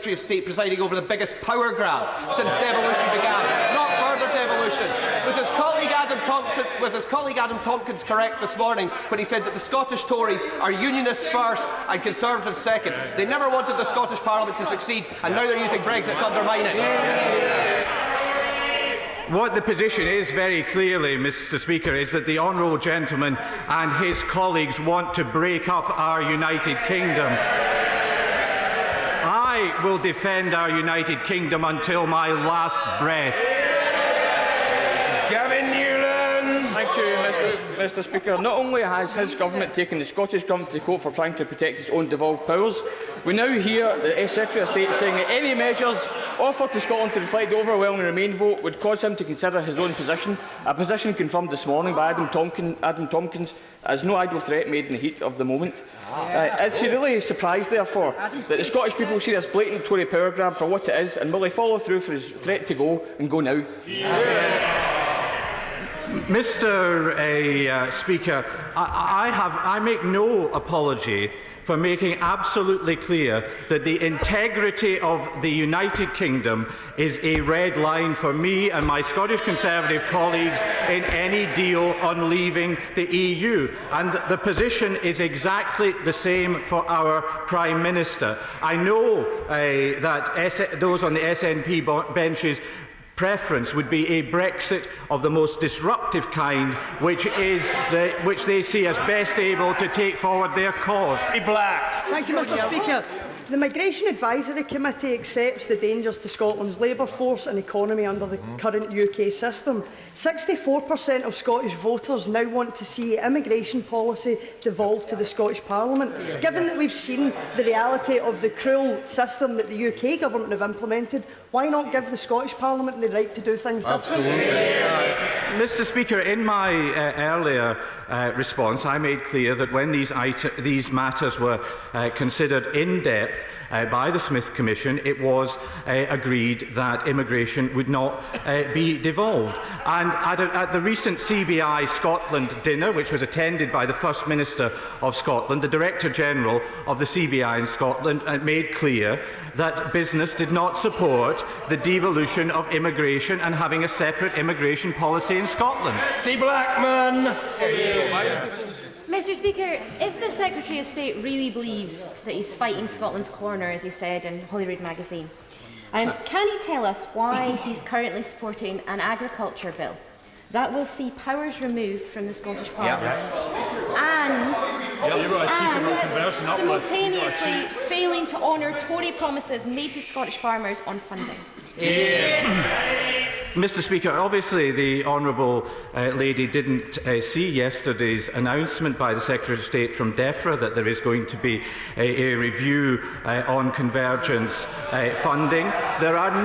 Secretary of State presiding over the biggest power grab since devolution began. Not further devolution. Was his colleague Adam Tompkins correct this morning when he said that the Scottish Tories are Unionists first and Conservatives second? They never wanted the Scottish Parliament to succeed, and now they're using Brexit to undermine it. What the position is very clearly, Mr. Speaker, is that the honourable gentleman and his colleagues want to break up our United Kingdom. I will defend our United Kingdom until my last breath. Gavin Newlands. Thank you, Mr. Speaker. Not only has his government taken the Scottish Government to court for trying to protect its own devolved powers, we now hear the Secretary of State saying that any measures offered to Scotland to reflect the overwhelming Remain vote would cause him to consider his own position, a position confirmed this morning by Adam Tompkins as no idle threat made in the heat of the moment. Is he really surprised, therefore, that the Scottish people see this blatant Tory power grab for what it is, and will he follow through for his threat to go and go now? Mr. Speaker, I make no apology for making absolutely clear that the integrity of the United Kingdom is a red line for me and my Scottish Conservative colleagues in any deal on leaving the EU. And the position is exactly the same for our Prime Minister. I know that those on the SNP benches preference would be a Brexit of the most disruptive kind, which they see as best able to take forward their cause. Thank you, Mr. Speaker. The Migration Advisory Committee accepts the dangers to Scotland's labour force and economy under the current UK system. 64% of Scottish voters now want to see immigration policy devolve to the Scottish Parliament. Given that we've seen the reality of the cruel system that the UK government have implemented, why not give the Scottish Parliament the right to do things differently? Mr. Speaker, in my earlier response, I made clear that when these matters were considered in depth by the Smith Commission, it was agreed that immigration would not be devolved. And at the recent CBI Scotland dinner, which was attended by the First Minister of Scotland, the Director General of the CBI in Scotland made clear that business did not support the devolution of immigration and having a separate immigration policy in Scotland. Steve Blackman. Mr. Speaker, if the Secretary of State really believes that he's fighting Scotland's corner, as he said in Holyrood magazine, can he tell us why he's currently supporting an agriculture bill that will see powers removed from the Scottish Parliament and simultaneously failing to honour Tory promises made to Scottish farmers on funding? Mr. Speaker, obviously the honourable lady didn't see yesterday's announcement by the Secretary of State from DEFRA that there is going to be a review on convergence funding. There are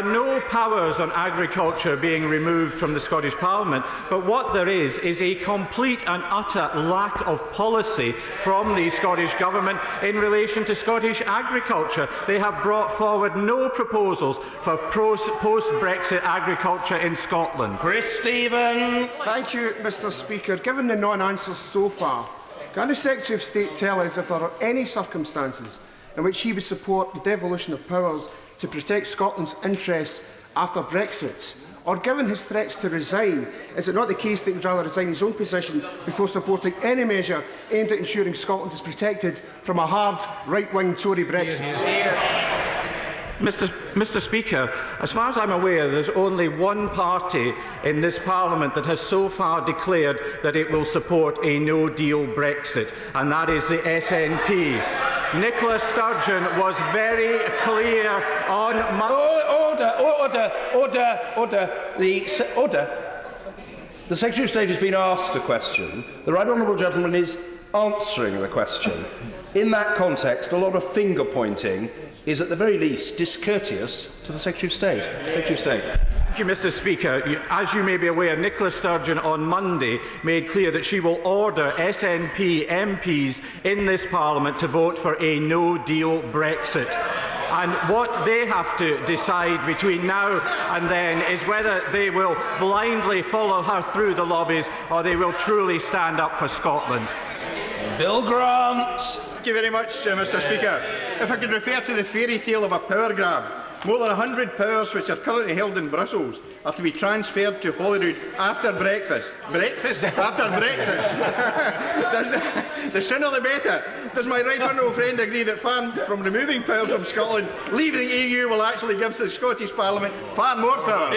no powers on agriculture being removed from the Scottish Parliament, but what there is a complete and utter lack of policy from the Scottish Government in relation to Scottish agriculture. They have brought forward no proposals for post-Brexit agriculture in Scotland. Chris Stephen. Thank you, Mr. Speaker. Given the non-answers so far, can the Secretary of State tell us if there are any circumstances in which he would support the devolution of powers to protect Scotland's interests after Brexit? Or, given his threats to resign, is it not the case that he would rather resign his own position before supporting any measure aimed at ensuring Scotland is protected from a hard, right-wing Tory Brexit? Mr. Speaker, as far as I'm aware, there's only one party in this Parliament that has so far declared that it will support a no-deal Brexit, and that is the SNP. Nicola Sturgeon was very clear on... Order. The Secretary of State has been asked a question. The right honourable gentleman is answering the question. In that context, a lot of finger-pointing is at the very least discourteous to the Secretary of State. Secretary of State. Thank you, Mr. Speaker. As you may be aware, Nicola Sturgeon on Monday made clear that she will order SNP MPs in this Parliament to vote for a no-deal Brexit. And what they have to decide between now and then is whether they will blindly follow her through the lobbies or they will truly stand up for Scotland. Bill Grant. Thank you very much, Mr. Speaker. If I could refer to the fairy tale of a power grab, more than 100 powers which are currently held in Brussels are to be transferred to Holyrood after breakfast. Breakfast? After Brexit. The sooner the better. Does my right honourable friend agree that far from removing powers from Scotland, leaving the EU will actually give the Scottish Parliament far more power?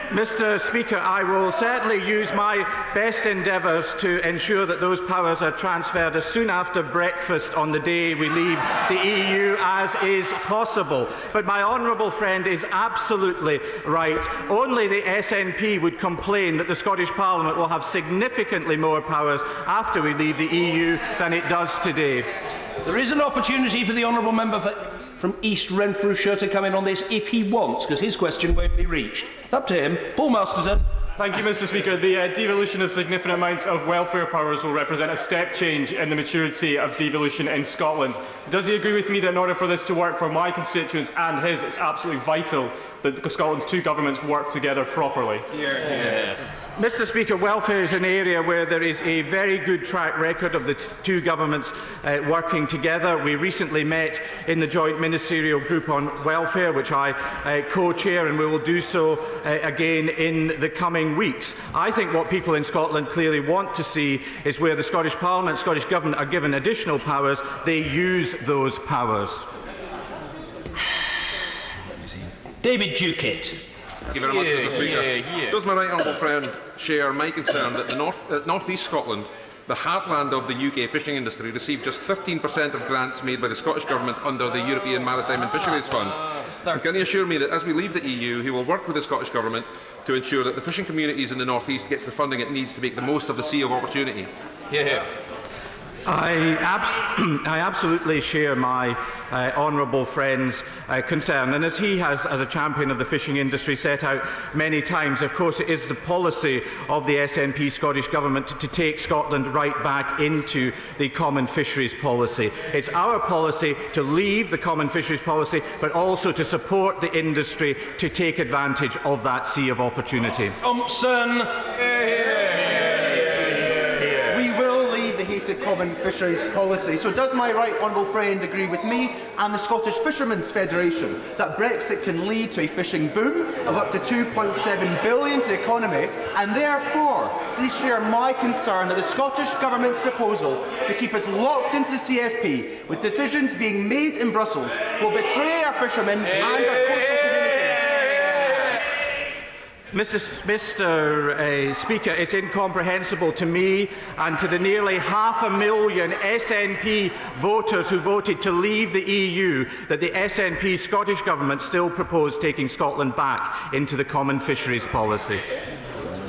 Mr. Speaker, I will certainly use my best endeavours to ensure that those powers are transferred as soon after breakfast on the day we leave the EU as is possible. But my honourable friend is absolutely right. Only the SNP would complain that the Scottish Parliament will have significantly more powers after we leave the EU than it does today. There is an opportunity for the honourable member from East Renfrewshire to come in on this if he wants, because his question won't be reached. It's up to him. Paul Masterton. Thank you, Mr. Speaker. The devolution of significant amounts of welfare powers will represent a step change in the maturity of devolution in Scotland. Does he agree with me that in order for this to work for my constituents and his, it's absolutely vital that Scotland's two governments work together properly? Yeah. Mr. Speaker, welfare is an area where there is a very good track record of the two governments working together. We recently met in the Joint Ministerial Group on Welfare, which I co-chair, and we will do so again in the coming weeks. I think what people in Scotland clearly want to see is where the Scottish Parliament, Scottish Government are given additional powers, they use those powers. David Duckett. Thank you very much, Mr. Speaker. Does my right honourable friend share my concern that North East Scotland, the heartland of the UK fishing industry, received just 15% of grants made by the Scottish Government under the European Maritime and Fisheries Fund? And can he assure me that as we leave the EU, he will work with the Scottish Government to ensure that the fishing communities in the North East gets the funding it needs to make the most of the sea of opportunity? I absolutely share my honourable friend's concern, and as he has, as a champion of the fishing industry, set out many times, of course it is the policy of the SNP Scottish Government to take Scotland right back into the common fisheries policy. It's our policy to leave the common fisheries policy, but also to support the industry to take advantage of that sea of opportunity. Thompson. Common fisheries policy. So does my right honourable friend agree with me and the Scottish Fishermen's Federation that Brexit can lead to a fishing boom of up to £2.7 billion to the economy, and therefore please share my concern that the Scottish Government's proposal to keep us locked into the CFP with decisions being made in Brussels will betray our fishermen and our coastal communities? Mr. Speaker, it's incomprehensible to me and to the nearly 500,000 SNP voters who voted to leave the EU that the SNP Scottish Government still proposed taking Scotland back into the common fisheries policy.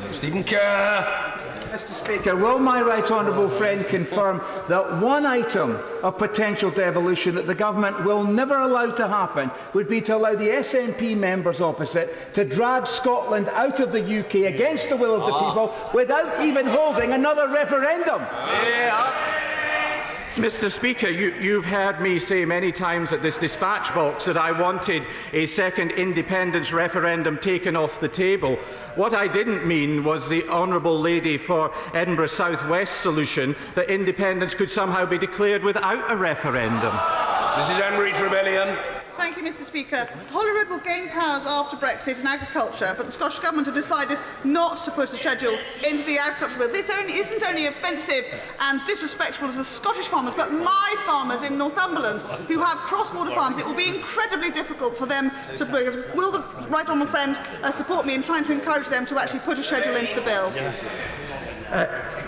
Stephen Kerr. Mr. Speaker, will my right honourable friend confirm that one item of potential devolution that the Government will never allow to happen would be to allow the SNP members opposite to drag Scotland out of the UK against the will of the people without even holding another referendum? Mr. Speaker, you've heard me say many times at this dispatch box that I wanted a second independence referendum taken off the table. What I didn't mean was the honourable lady for Edinburgh South West solution that independence could somehow be declared without a referendum. Mrs. Emery-Trevelyan. Thank you, Mr. Speaker. Holyrood will gain powers after Brexit in agriculture, but the Scottish Government have decided not to put a schedule into the agriculture bill. This isn't only offensive and disrespectful to the Scottish farmers, but my farmers in Northumberland who have cross-border farms. It will be incredibly difficult for them to. Will the right honourable friend support me in trying to encourage them to actually put a schedule into the bill?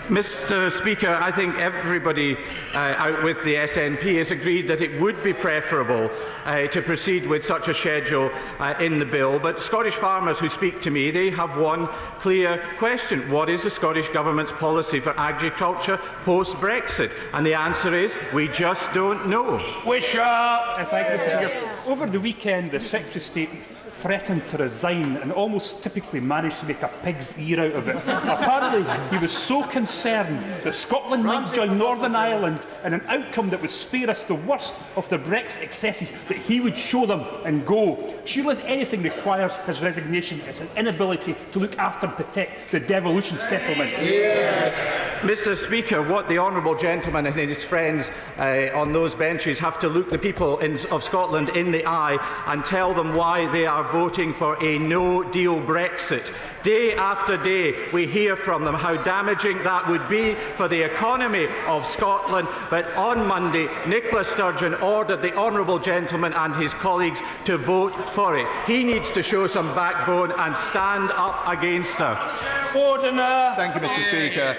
Mr. Speaker, I think everybody out with the SNP has agreed that it would be preferable to proceed with such a schedule in the bill. But Scottish farmers who speak to me, they have one clear question. What is the Scottish Government's policy for agriculture post-Brexit? And the answer is, we just don't know. Thank you, Mr. Speaker. Over the weekend, the Secretary of State threatened to resign and almost typically managed to make a pig's ear out of it. Apparently, he was so concerned that Scotland might join Northern Ireland in an outcome that would spare us the worst of the Brexit excesses that he would show them and go. Surely, if anything requires his resignation, it's an inability to look after and protect the devolution settlement. Mr. Speaker, what the honourable gentleman and his friends on those benches have to look the people of Scotland in the eye and tell them why they are voting for a no-deal Brexit. Day after day, we hear from them how damaging that would be for the economy of Scotland. But on Monday, Nicola Sturgeon ordered the honourable gentleman and his colleagues to vote for it. He needs to show some backbone and stand up against her. Thank you, Mr. Speaker.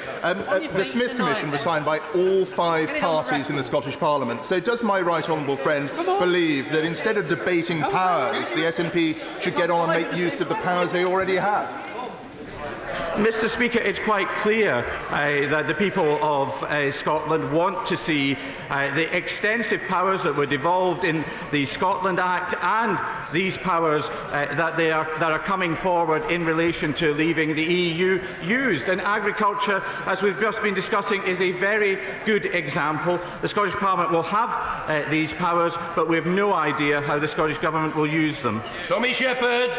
The Smith Commission was signed by all 5 parties in the Scottish Parliament. So does my right honourable friend believe that instead of debating powers, the SNP should get on and make use of the powers they already have? Mr. Speaker, it's quite clear that the people of Scotland want to see the extensive powers that were devolved in the Scotland Act and these powers that are coming forward in relation to leaving the EU used. And agriculture, as we've just been discussing, is a very good example. The Scottish Parliament will have these powers, but we have no idea how the Scottish Government will use them. Tommy Shepherd.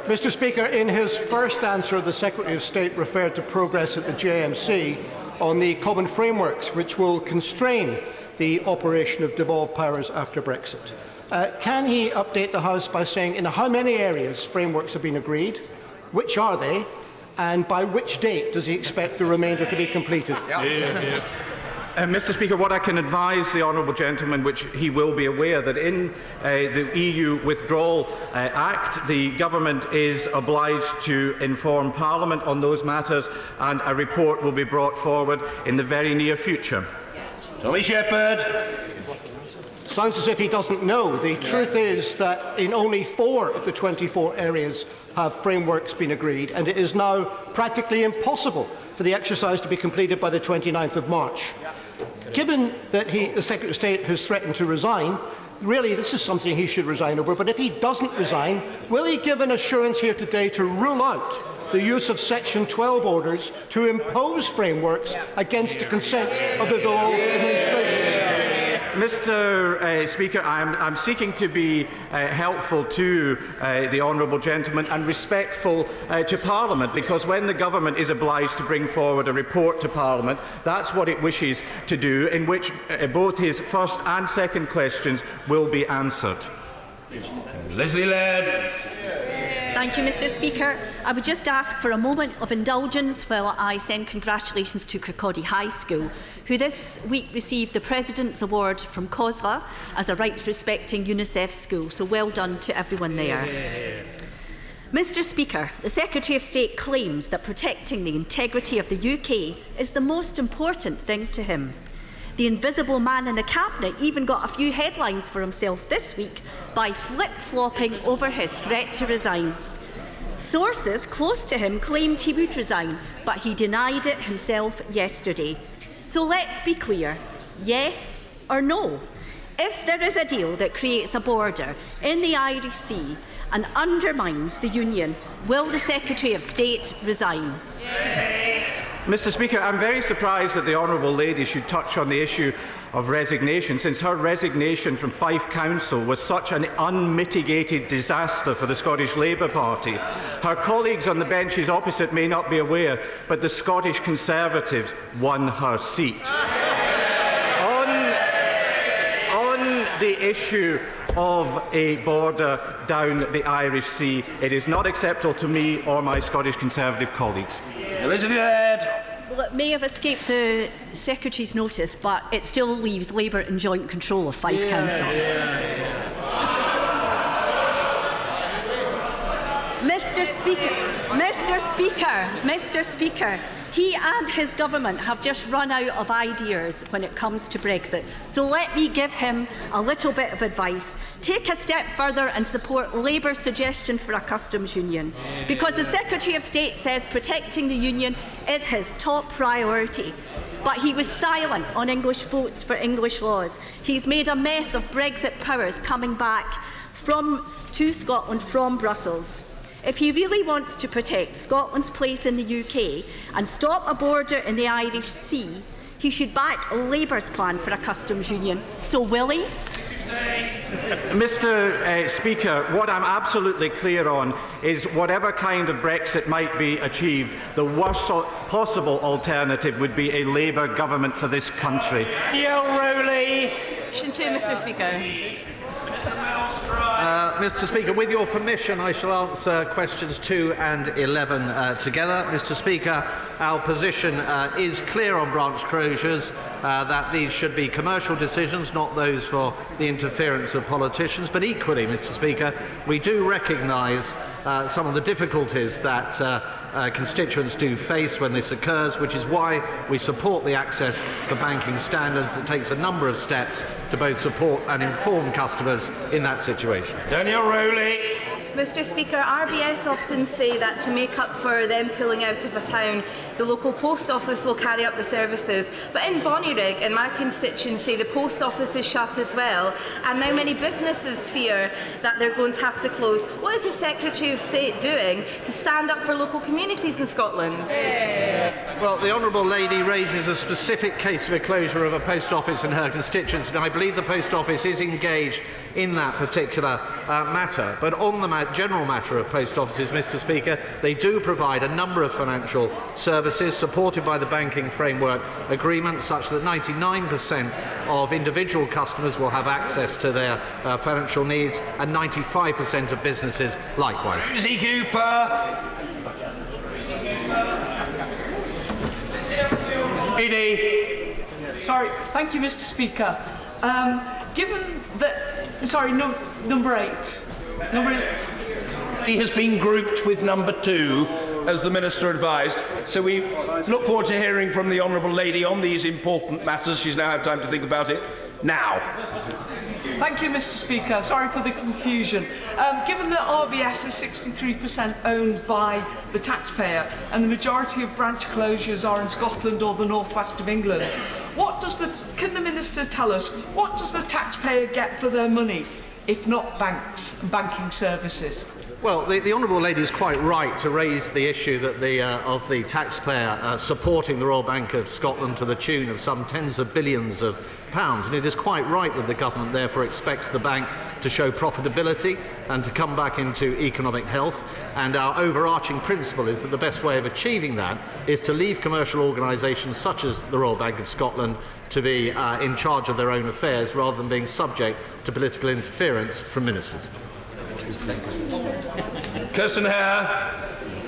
Mr. Speaker, in his first answer, the Secretary of State referred to progress at the JMC on the common frameworks which will constrain the operation of devolved powers after Brexit. Can he update the House by saying in how many areas frameworks have been agreed, which are they, and by which date does he expect the remainder to be completed? Mr. Speaker, what I can advise the honourable gentleman, which he will be aware, that in the EU Withdrawal Act, the government is obliged to inform Parliament on those matters, and a report will be brought forward in the very near future. Tommy Shepherd. Sounds as if he doesn't know. The truth is that in only 4 of the 24 areas have frameworks been agreed, and it is now practically impossible for the exercise to be completed by the 29th of March. Given that the Secretary of State has threatened to resign, really this is something he should resign over, but if he doesn't resign, will he give an assurance here today to rule out the use of Section 12 orders to impose frameworks against the consent of the devolved administration? Mr. Speaker, I'm seeking to be helpful to the honourable gentleman and respectful to Parliament, because when the government is obliged to bring forward a report to Parliament, that's what it wishes to do, in which both his first and second questions will be answered. Leslie Laird. Thank you, Mr. Speaker. I would just ask for a moment of indulgence while I send congratulations to Kirkcaldy High School, who this week received the President's Award from COSLA as a right-respecting UNICEF school. So well done to everyone there. Mr. Speaker, the Secretary of State claims that protecting the integrity of the UK is the most important thing to him. The invisible man in the Cabinet even got a few headlines for himself this week by flip-flopping over his threat to resign. Sources close to him claimed he would resign, but he denied it himself yesterday. So let's be clear, yes or no? If there is a deal that creates a border in the Irish Sea and undermines the Union, will the Secretary of State resign? Mr. Speaker, I'm very surprised that the honourable lady should touch on the issue of resignation, since her resignation from Fife Council was such an unmitigated disaster for the Scottish Labour Party. Her colleagues on the benches opposite may not be aware, but the Scottish Conservatives won her seat. On the issue of a border down the Irish Sea, it is not acceptable to me or my Scottish Conservative colleagues. Well, it may have escaped the Secretary's notice, but it still leaves Labour in joint control of Fife Council. Mr. Speaker, he and his government have just run out of ideas when it comes to Brexit. So let me give him a little bit of advice. Take a step further and support Labour's suggestion for a customs union, because the Secretary of State says protecting the union is his top priority. But he was silent on English votes for English laws. He's made a mess of Brexit powers coming back to Scotland from Brussels. If he really wants to protect Scotland's place in the UK and stop a border in the Irish Sea, he should back Labour's plan for a customs union. So will he? Mr. Speaker, what I'm absolutely clear on is whatever kind of Brexit might be achieved, the worst possible alternative would be a Labour government for this country. Neil Rowley. Question 2, Mr. Speaker. Mr. Speaker, with your permission, I shall answer questions 2 and 11 together. Mr. Speaker, our position is clear on branch closures, that these should be commercial decisions, not those for the interference of politicians. But equally, Mr. Speaker, we do recognise some of the difficulties that constituents do face when this occurs, which is why we support the access for banking standards that takes a number of steps to both support and inform customers in that situation. Daniel Rowley. Mr. Speaker, RBS often say that to make up for them pulling out of a town, the local post office will carry up the services. But in Bonnyrigg, in my constituency, the post office is shut as well, and now many businesses fear that they're going to have to close. What is the Secretary of State doing to stand up for local communities in Scotland? Well, the Honourable Lady raises a specific case of a closure of a post office in her constituency, and I believe the post office is engaged in that particular matter. But on the general matter of post offices, Mr. Speaker, they do provide a number of financial services supported by the Banking Framework Agreement, such that 99% of individual customers will have access to their financial needs, and 95% of businesses likewise. Susie Cooper. Edie. Sorry, thank you, Mr. Speaker. Given that, sorry, number 8. He has been grouped with number 2, as the Minister advised. So we look forward to hearing from the Honourable Lady on these important matters. She's now had time to think about it. Now. Thank you, Mr. Speaker. Sorry for the confusion. Given that RBS is 63% owned by the taxpayer and the majority of branch closures are in Scotland or the northwest of England, can the Minister tell us, what does the taxpayer get for their money, if not banks and banking services? Well, the Honourable Lady is quite right to raise the issue that of the taxpayer supporting the Royal Bank of Scotland to the tune of some tens of billions of pounds, and it is quite right that the government therefore expects the bank to show profitability and to come back into economic health. And our overarching principle is that the best way of achieving that is to leave commercial organisations such as the Royal Bank of Scotland to be in charge of their own affairs rather than being subject to political interference from ministers. Kirsten Hare.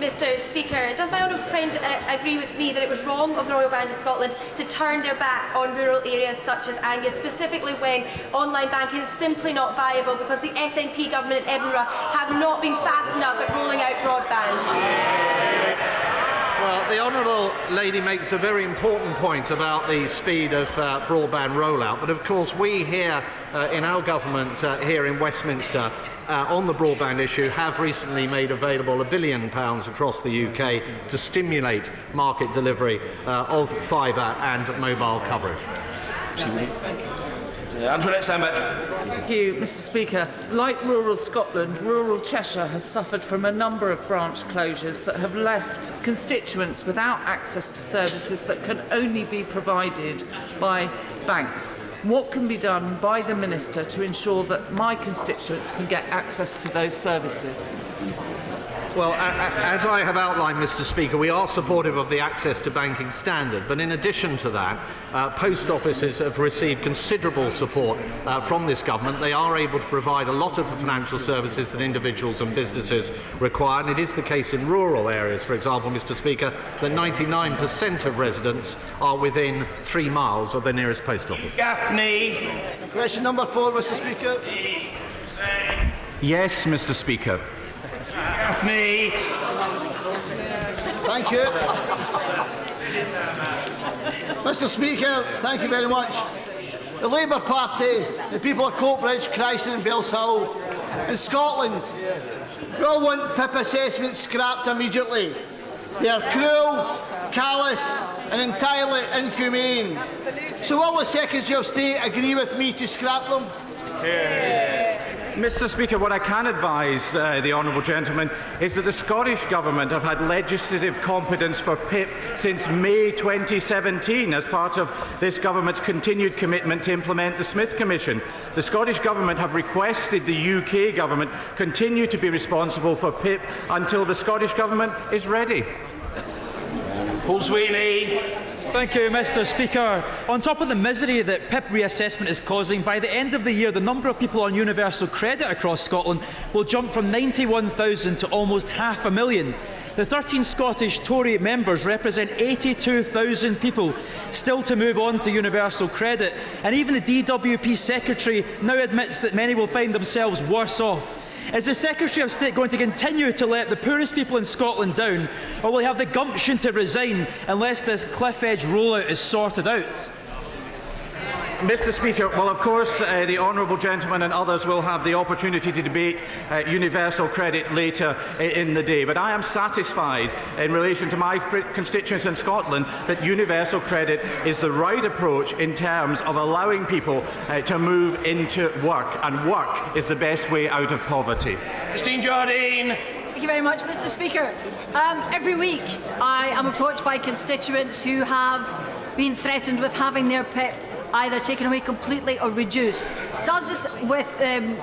Mr. Speaker, does my honourable friend agree with me that it was wrong of the Royal Bank of Scotland to turn their back on rural areas such as Angus, specifically when online banking is simply not viable because the SNP government in Edinburgh have not been fast enough at rolling out broadband? Well, the Honourable Lady makes a very important point about the speed of broadband rollout, but of course we here in our government here in Westminster on the broadband issue have recently made available £1 billion across the UK to stimulate market delivery of fibre and mobile coverage. Thank you, Mr. Speaker. Like rural Scotland, rural Cheshire has suffered from a number of branch closures that have left constituents without access to services that can only be provided by banks. What can be done by the Minister to ensure that my constituents can get access to those services? Well, as I have outlined, Mr. Speaker, we are supportive of the access to banking standard, but in addition to that, post offices have received considerable support from this government. They are able to provide a lot of the financial services that individuals and businesses require, and it is the case in rural areas, for example, Mr. Speaker, that 99% of residents are within 3 miles of their nearest post office. Gaffney. Question number 4, Mr. Speaker. Yes, Mr. Speaker. Gaffney. Thank you. Mr. Speaker, thank you very much. The Labour Party, the people of Coatbridge, Christen and Bellshill in Scotland will want PIP assessments scrapped immediately. They are cruel, callous and entirely inhumane. So will the Secretary of State agree with me to scrap them? Yeah. Mr. Speaker, what I can advise the honourable gentleman is that the Scottish Government have had legislative competence for PIP since May 2017 as part of this Government's continued commitment to implement the Smith Commission. The Scottish Government have requested the UK Government continue to be responsible for PIP until the Scottish Government is ready. Paul Sweeney. Thank you, Mr. Speaker. On top of the misery that PIP reassessment is causing, by the end of the year, the number of people on universal credit across Scotland will jump from 91,000 to almost 500,000. The 13 Scottish Tory members represent 82,000 people still to move on to universal credit, and even the DWP Secretary now admits that many will find themselves worse off. Is the Secretary of State going to continue to let the poorest people in Scotland down, or will he have the gumption to resign unless this cliff edge rollout is sorted out? Mr. Speaker, well, of course, the honourable gentleman and others will have the opportunity to debate universal credit later in the day. But I am satisfied in relation to my constituents in Scotland that universal credit is the right approach in terms of allowing people to move into work, and work is the best way out of poverty. Christine Jardine. Thank you very much, Mr. Speaker. Every week I am approached by constituents who have been threatened with having their PIP either taken away completely or reduced. Does this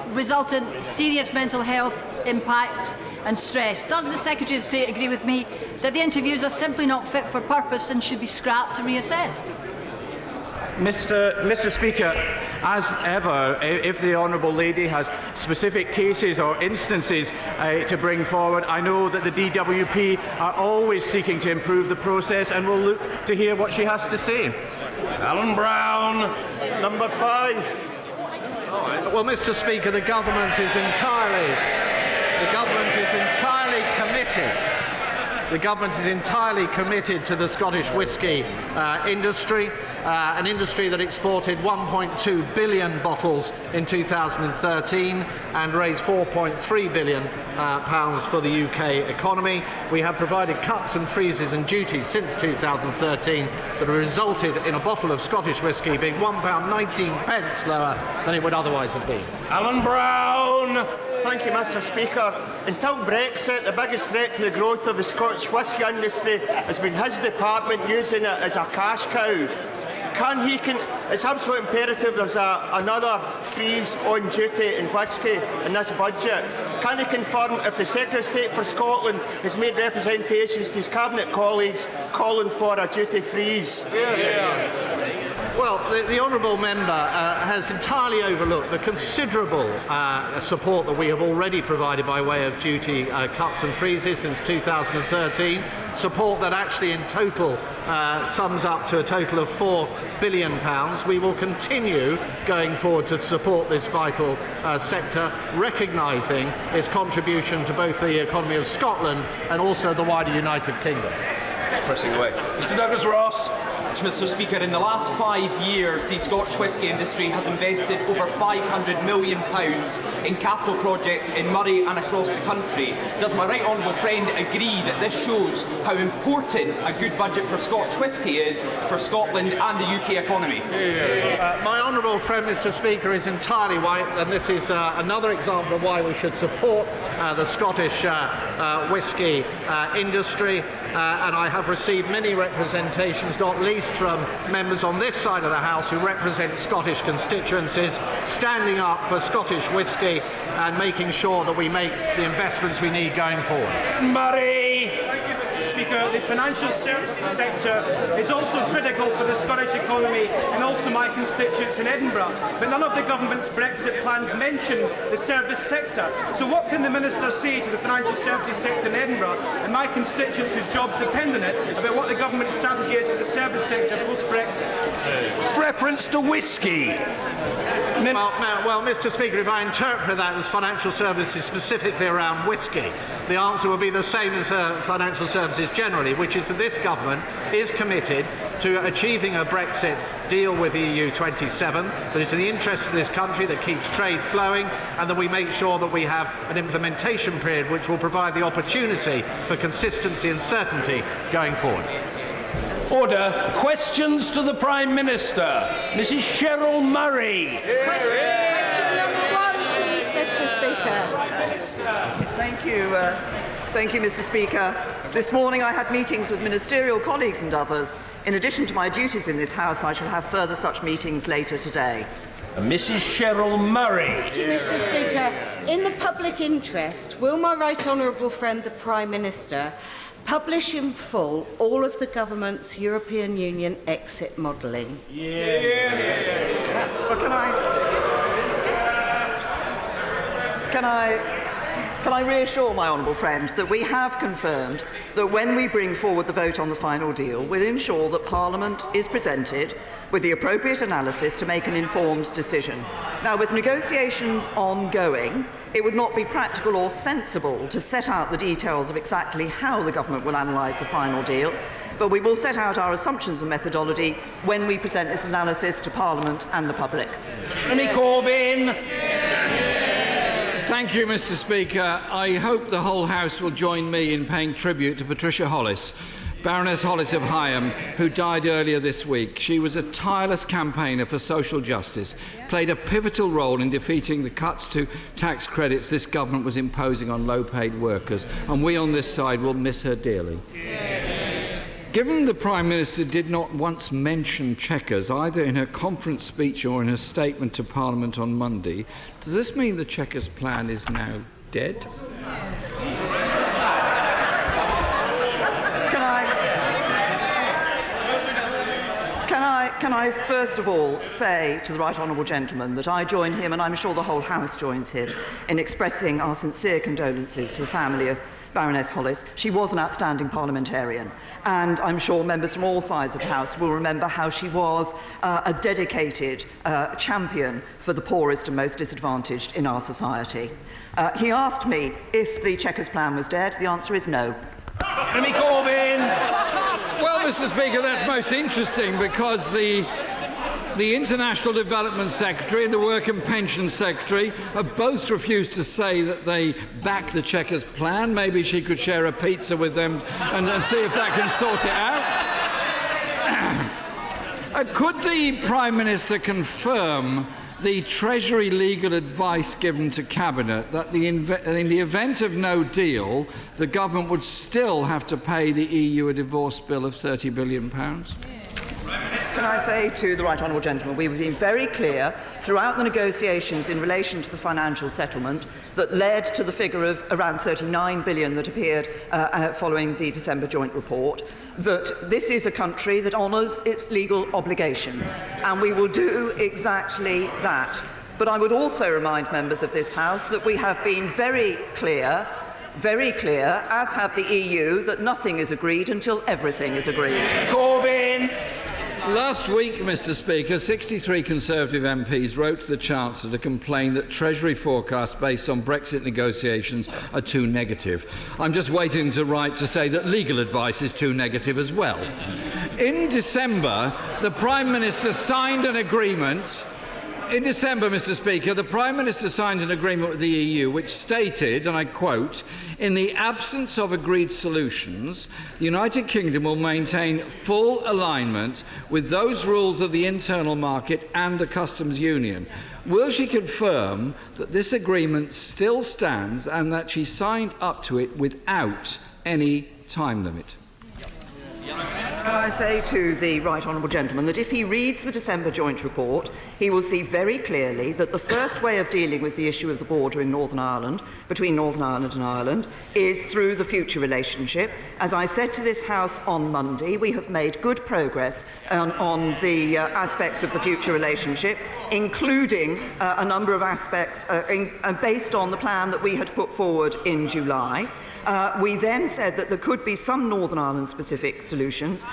result in serious mental health impact and stress? Does the Secretary of State agree with me that the interviews are simply not fit for purpose and should be scrapped and reassessed? Mr. Speaker, as ever, if the honourable lady has specific cases or instances to bring forward, I know that the DWP are always seeking to improve the process, and will look to hear what she has to say. Alan Brown. Number 5. Well, Mr. Speaker, the government is entirely committed. The government is entirely committed to the Scottish whisky industry, an industry that exported 1.2 billion bottles in 2013 and raised £4.3 billion for the UK economy. We have provided cuts and freezes and duties since 2013 that have resulted in a bottle of Scottish whisky being £1.19 lower than it would otherwise have been. Alan Brown. Thank you, Mr. Speaker. Until Brexit, the biggest threat to the growth of the Scottish whisky industry has been his department using it as a cash cow. It's absolutely imperative there's another freeze on duty in whisky in this budget. Can he confirm if the Secretary of State for Scotland has made representations to his Cabinet colleagues calling for a duty freeze? Well, the honourable member has entirely overlooked the considerable support that we have already provided by way of duty cuts and freezes since 2013, support that actually in total sums up to a total of £4 billion. We will continue going forward to support this vital sector, recognising its contribution to both the economy of Scotland and also the wider United Kingdom. Pressing away. Mr. Douglas Ross. Mr. Speaker, in the last 5 years, the Scottish whisky industry has invested over £500 million in capital projects in Murray and across the country. Does my right honourable friend agree that this shows how important a good budget for Scotch whisky is for Scotland and the UK economy? My honourable friend, Mr. Speaker, is entirely right, and this is another example of why we should support the Scottish whisky industry. And I have received many representations, not least from members on this side of the House who represent Scottish constituencies, standing up for Scottish whisky and making sure that we make the investments we need going forward. Murray. Speaker, the financial services sector is also critical for the Scottish economy and also my constituents in Edinburgh. But none of the government's Brexit plans mention the service sector. So what can the Minister say to the financial services sector in Edinburgh and my constituents whose jobs depend on it about what the government's strategy is for the service sector post-Brexit? Reference to whisky. Well, Mr. Speaker, if I interpret that as financial services specifically around whisky, the answer will be the same as financial services generally, which is that this government is committed to achieving a Brexit deal with the EU 27 that is in the interest of this country, that keeps trade flowing, and that we make sure that we have an implementation period which will provide the opportunity for consistency and certainty going forward. Order. Questions to the Prime Minister. Mrs. Cheryl Murray. Question number 1, please, Mr. Thank you. Thank you, Mr. Speaker. This morning I had meetings with ministerial colleagues and others. In addition to my duties in this House, I shall have further such meetings later today. Mrs. Cheryl Murray. Thank you, Mr. Speaker. In the public interest, will my right honourable friend, the Prime Minister, publish in full all of the government's European Union exit modelling? But can I reassure my honourable friend that we have confirmed that when we bring forward the vote on the final deal, we'll ensure that Parliament is presented with the appropriate analysis to make an informed decision. Now, with negotiations ongoing, it would not be practical or sensible to set out the details of exactly how the government will analyse the final deal, but we will set out our assumptions and methodology when we present this analysis to Parliament and the public. Jeremy Corbyn. Thank you, Mr. Speaker. I hope the whole House will join me in paying tribute to Patricia Hollis, Baroness Hollis of Higham, who died earlier this week. She was a tireless campaigner for social justice, played a pivotal role in defeating the cuts to tax credits this government was imposing on low-paid workers, and we on this side will miss her dearly. Given the Prime Minister did not once mention Chequers, either in her conference speech or in her statement to Parliament on Monday, does this mean the Chequers plan is now dead? Can I first of all say to the right honourable gentleman that I join him, and I'm sure the whole House joins him, in expressing our sincere condolences to the family of Baroness Hollis. She was an outstanding parliamentarian, and I'm sure members from all sides of the House will remember how she was a dedicated champion for the poorest and most disadvantaged in our society. He asked me if the Chequers plan was dead. The answer is no. Jeremy Corbyn. Well, Mr. Speaker, that's most interesting because the International Development Secretary and the Work and Pensions Secretary have both refused to say that they back the Chequers plan. Maybe she could share a pizza with them and see if that can sort it out. Could the Prime Minister confirm the Treasury legal advice given to Cabinet that in the event of no deal, the government would still have to pay the EU a divorce bill of £30 billion? Can I say to the right honourable gentleman, we've been very clear throughout the negotiations in relation to the financial settlement that led to the figure of around £39 billion that appeared following the December joint report, that this is a country that honours its legal obligations, and we will do exactly that. But I would also remind members of this House that we have been very clear, as have the EU, that nothing is agreed until everything is agreed. Corbyn. Last week, Mr. Speaker, 63 Conservative MPs wrote to the Chancellor to complain that Treasury forecasts based on Brexit negotiations are too negative. I'm just waiting to write to say that legal advice is too negative as well. In December, the Prime Minister signed an agreement. In December, Mr. Speaker, the Prime Minister signed an agreement with the EU which stated, and I quote, "In the absence of agreed solutions, the United Kingdom will maintain full alignment with those rules of the internal market and the customs union." Will she confirm that this agreement still stands and that she signed up to it without any time limit? Can I say to the right honourable gentleman that if he reads the December joint report, he will see very clearly that the first way of dealing with the issue of the border in Northern Ireland, between Northern Ireland and Ireland, is through the future relationship. As I said to this House on Monday, we have made good progress on the aspects of the future relationship, including a number of aspects based on the plan that we had put forward in July. We then said that there could be some Northern Ireland-specific solutions.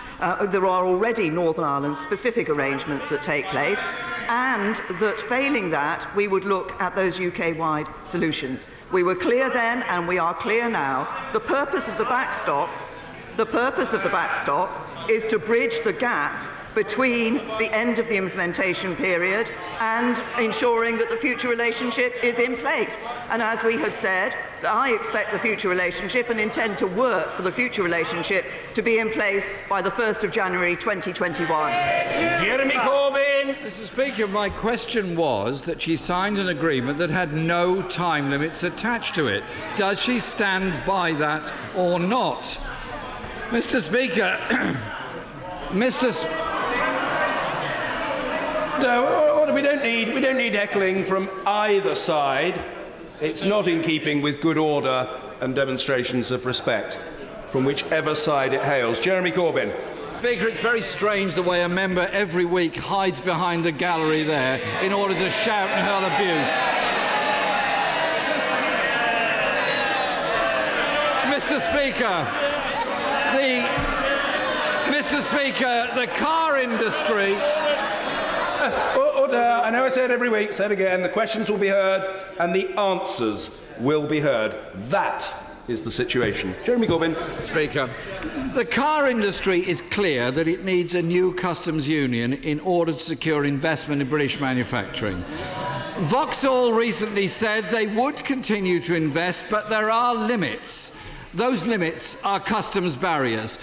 There are already Northern Ireland-specific arrangements that take place, and that failing that, we would look at those UK-wide solutions. We were clear then, and we are clear now. The purpose of the backstop is to bridge the gap between the end of the implementation period and ensuring that the future relationship is in place. And as we have said, I expect the future relationship and intend to work for the future relationship to be in place by the 1st of January 2021. Jeremy Corbyn! Mr. Speaker, my question was that she signed an agreement that had no time limits attached to it. Does she stand by that or not? Mr. Speaker, we don't need heckling from either side. It's not in keeping with good order and demonstrations of respect from whichever side it hails. Jeremy Corbyn. Speaker, it's very strange the way a member every week hides behind the gallery there in order to shout and hurl abuse. Mr. Speaker, the car industry... Order. I know I say it every week, say it again. The questions will be heard and the answers will be heard. That is the situation. Jeremy Corbyn. Speaker, the car industry is clear that it needs a new customs union in order to secure investment in British manufacturing. Vauxhall recently said they would continue to invest, but there are limits. Those limits are customs barriers.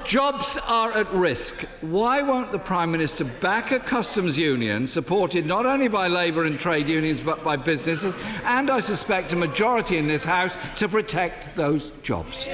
Jobs are at risk. Why won't the Prime Minister back a customs union supported not only by Labour and trade unions but by businesses and, I suspect, a majority in this House to protect those jobs?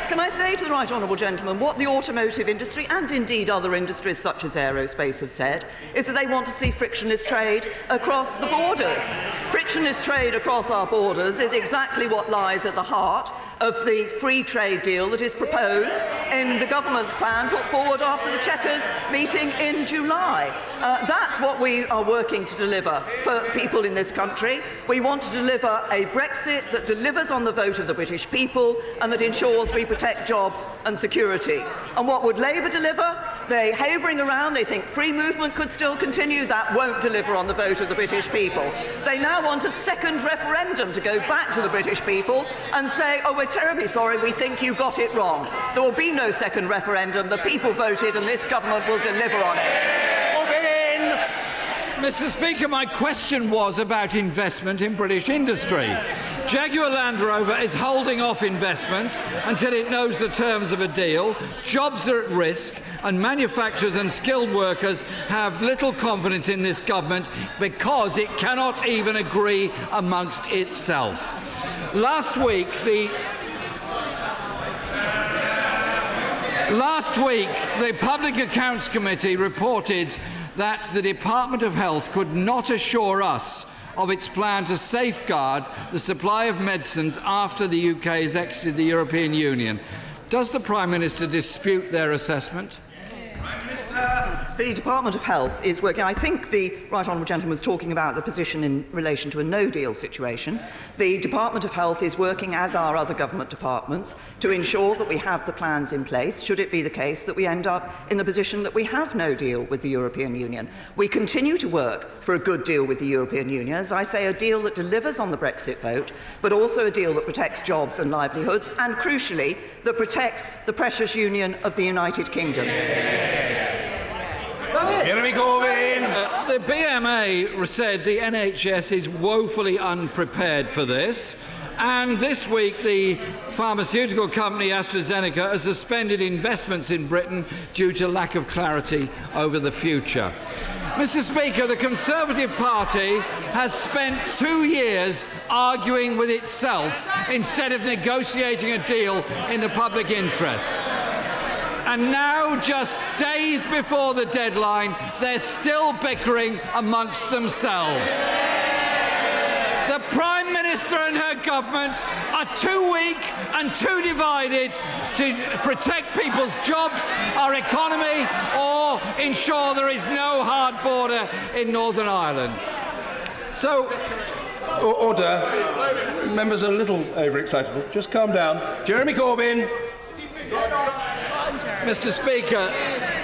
Can I say to the right honourable gentleman what the automotive industry and indeed other industries such as aerospace have said is that they want to see frictionless trade across the borders. Frictionless trade across our borders is exactly what lies at the heart of the free trade deal that is proposed in the government's plan put forward after the Chequers meeting in July. That's what we are working to deliver for people in this country. We want to deliver a Brexit that delivers on the vote of the British people and that ensures we protect jobs and security. And what would Labour deliver? They're havering around, they think free movement could still continue. That won't deliver on the vote of the British people. They now want a second referendum to go back to the British people and say, oh, we're terribly sorry, we think you got it wrong. There will be no second referendum. The people voted and this government will deliver on it. Mr. Speaker, my question was about investment in British industry. Jaguar Land Rover is holding off investment until it knows the terms of a deal. Jobs are at risk and manufacturers and skilled workers have little confidence in this government because it cannot even agree amongst itself. Last week, the Public Accounts Committee reported that the Department of Health could not assure us of its plan to safeguard the supply of medicines after the UK has exited the European Union. Does the Prime Minister dispute their assessment? The Department of Health is working. I think the right honourable gentleman was talking about the position in relation to a no-deal situation. The Department of Health is working, as are other government departments, to ensure that we have the plans in place, should it be the case that we end up in the position that we have no deal with the European Union. We continue to work for a good deal with the European Union, as I say, a deal that delivers on the Brexit vote, but also a deal that protects jobs and livelihoods, and crucially, that protects the precious union of the United Kingdom. Jeremy Corbyn. The BMA said the NHS is woefully unprepared for this. And this week, the pharmaceutical company AstraZeneca has suspended investments in Britain due to lack of clarity over the future. Mr. Speaker, the Conservative Party has spent 2 years arguing with itself instead of negotiating a deal in the public interest. And now, just days before the deadline, they're still bickering amongst themselves. The Prime Minister and her government are too weak and too divided to protect people's jobs, our economy, or ensure there is no hard border in Northern Ireland. So... Order. Members are a little overexcitable. Just calm down. Jeremy Corbyn. Mr. Speaker,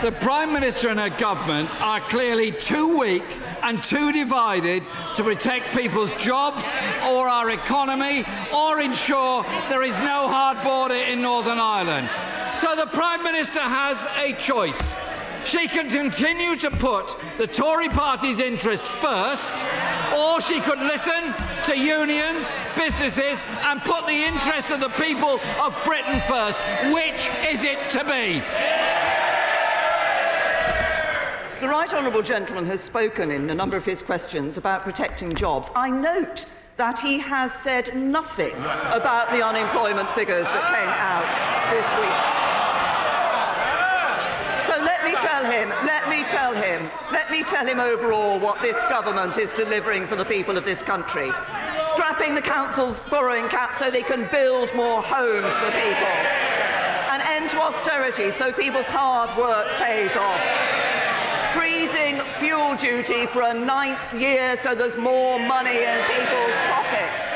the Prime Minister and her government are clearly too weak and too divided to protect people's jobs or our economy or ensure there is no hard border in Northern Ireland. So the Prime Minister has a choice. She can continue to put the Tory party's interests first, or she could listen to unions, businesses, and put the interests of the people of Britain first. Which is it to be? The right honourable gentleman has spoken in a number of his questions about protecting jobs. I note that he has said nothing about the unemployment figures that came out this week. So let me tell him overall what this government is delivering for the people of this country. Scrapping the council's borrowing cap so they can build more homes for people. An end to austerity so people's hard work pays off. Freezing fuel duty for a 9th year so there's more money in people's pockets.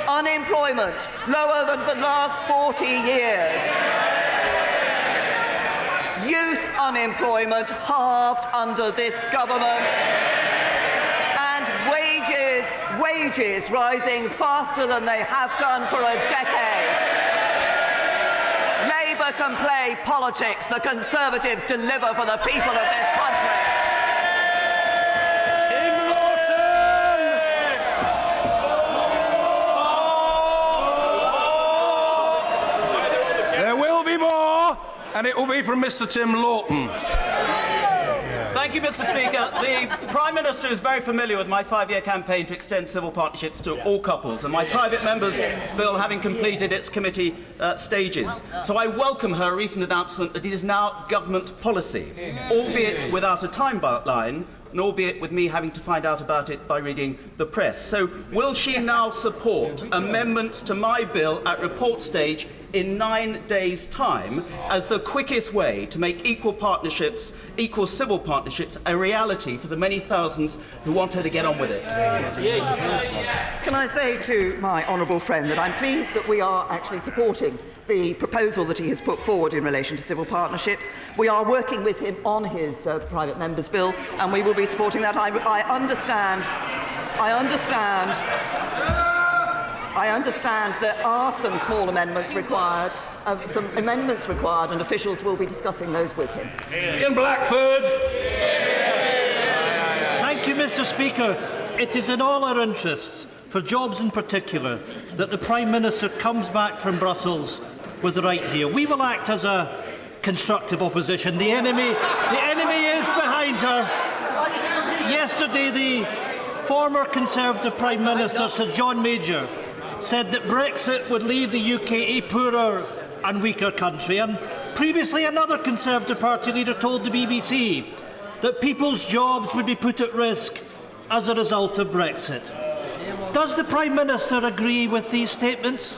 Unemployment lower than for the last 40 years. Youth unemployment halved under this government. And wages rising faster than they have done for a decade. Labour can play politics, the Conservatives deliver for the people of this country. There will be more, and it will be from Mr. Tim Lawton. Thank you, Mr. Speaker. The Prime Minister is very familiar with my 5-year campaign to extend civil partnerships to all couples, and my private member's bill having completed its committee stages. So I welcome her recent announcement that it is now government policy, albeit without a timeline, and albeit with me having to find out about it by reading the press. So will she now support amendments to my bill at report stage in 9 days' time as the quickest way to make equal civil partnerships, a reality for the many thousands who want her to get on with it? Can I say to my honourable friend that I'm pleased that we are actually supporting the proposal that he has put forward in relation to civil partnerships. We are working with him on his private member's bill, and we will be supporting that. I understand there are some small amendments required, and officials will be discussing those with him. Ian Blackford. Thank you, Mr. Speaker. It is in all our interests, for jobs in particular, that the Prime Minister comes back from Brussels with the right deal. We will act as a constructive opposition. The enemy is behind her. Yesterday, the former Conservative Prime Minister, Sir John Major, said that Brexit would leave the UK a poorer and weaker country. And previously, another Conservative Party leader told the BBC that people's jobs would be put at risk as a result of Brexit. Does the Prime Minister agree with these statements?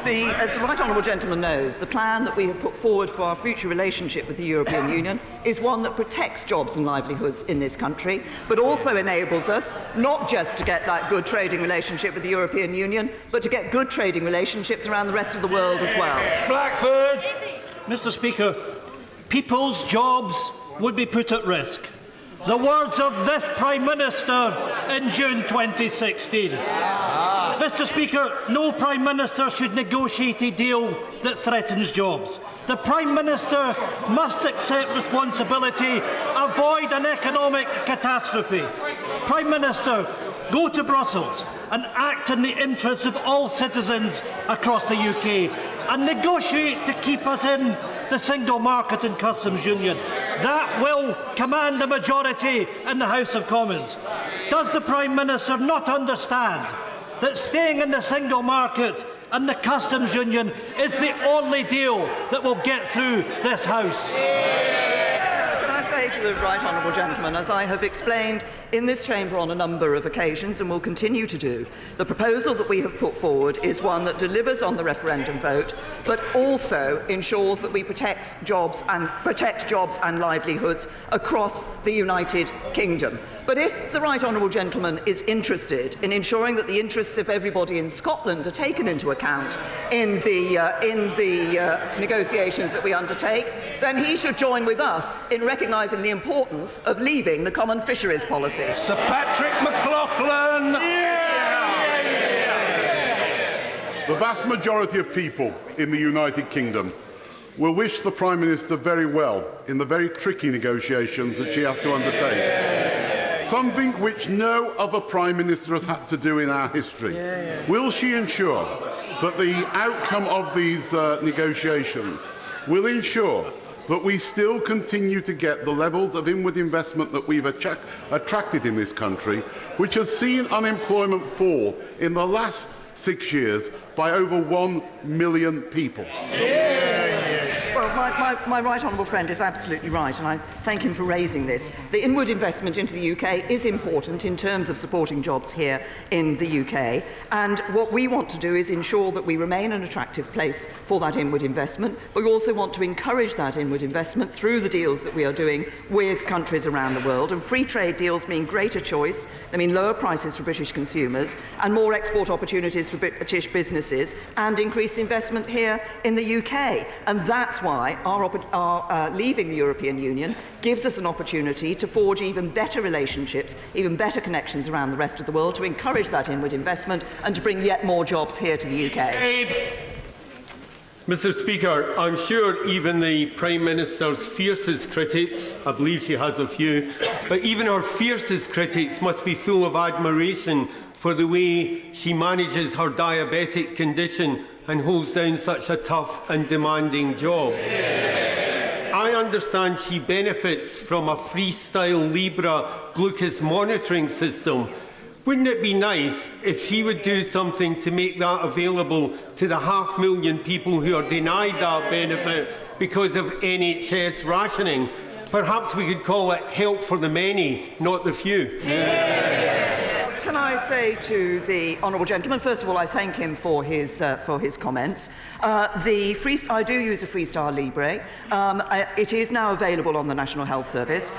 As the right honourable gentleman knows, the plan that we have put forward for our future relationship with the European Union is one that protects jobs and livelihoods in this country, but also enables us not just to get that good trading relationship with the European Union, but to get good trading relationships around the rest of the world as well. Blackford! Mr. Speaker, people's jobs would be put at risk. The words of this Prime Minister in June 2016. Mr. Speaker, no Prime Minister should negotiate a deal that threatens jobs. The Prime Minister must accept responsibility, avoid an economic catastrophe. Prime Minister, go to Brussels and act in the interests of all citizens across the UK and negotiate to keep us in the single market and customs union. That will command a majority in the House of Commons. Does the Prime Minister not understand that staying in the single market and the customs union is the only deal that will get through this House? Can I say to the right honourable gentleman, as I have explained in this chamber on a number of occasions and will continue to do, the proposal that we have put forward is one that delivers on the referendum vote, but also ensures that we protect jobs and livelihoods across the United Kingdom. But if the right honourable gentleman is interested in ensuring that the interests of everybody in Scotland are taken into account in the negotiations that we undertake, then he should join with us in recognising the importance of leaving the common fisheries policy. Sir Patrick McLaughlin. The vast majority of people in the United Kingdom will wish the Prime Minister very well in the very tricky negotiations that she has to undertake. Something which no other Prime Minister has had to do in our history. Will she ensure that the outcome of these negotiations will ensure that we still continue to get the levels of inward investment that we've attracted in this country, which has seen unemployment fall in the last 6 years by over 1 million people? Well, my right honourable friend is absolutely right, and I thank him for raising this. The inward investment into the UK is important in terms of supporting jobs here in the UK, and what we want to do is ensure that we remain an attractive place for that inward investment, but we also want to encourage that inward investment through the deals that we are doing with countries around the world. And free trade deals mean greater choice, they mean lower prices for British consumers, and more export opportunities for British businesses, and increased investment here in the UK. And that's why our leaving the European Union gives us an opportunity to forge even better relationships, even better connections around the rest of the world, to encourage that inward investment and to bring yet more jobs here to the UK. Mr. Speaker, I'm sure even the Prime Minister's fiercest critics, I believe she has a few, but even her fiercest critics must be full of admiration for the way she manages her diabetic condition and holds down such a tough and demanding job. I understand she benefits from a freestyle Libra glucose monitoring system. Wouldn't it be nice if she would do something to make that available to the 500,000 people who are denied that benefit because of NHS rationing? Perhaps we could call it help for the many, not the few. Can I say to the honourable gentleman, first of all, I thank him for his comments. I do use a Freestar Libre. It is now available on the National Health Service.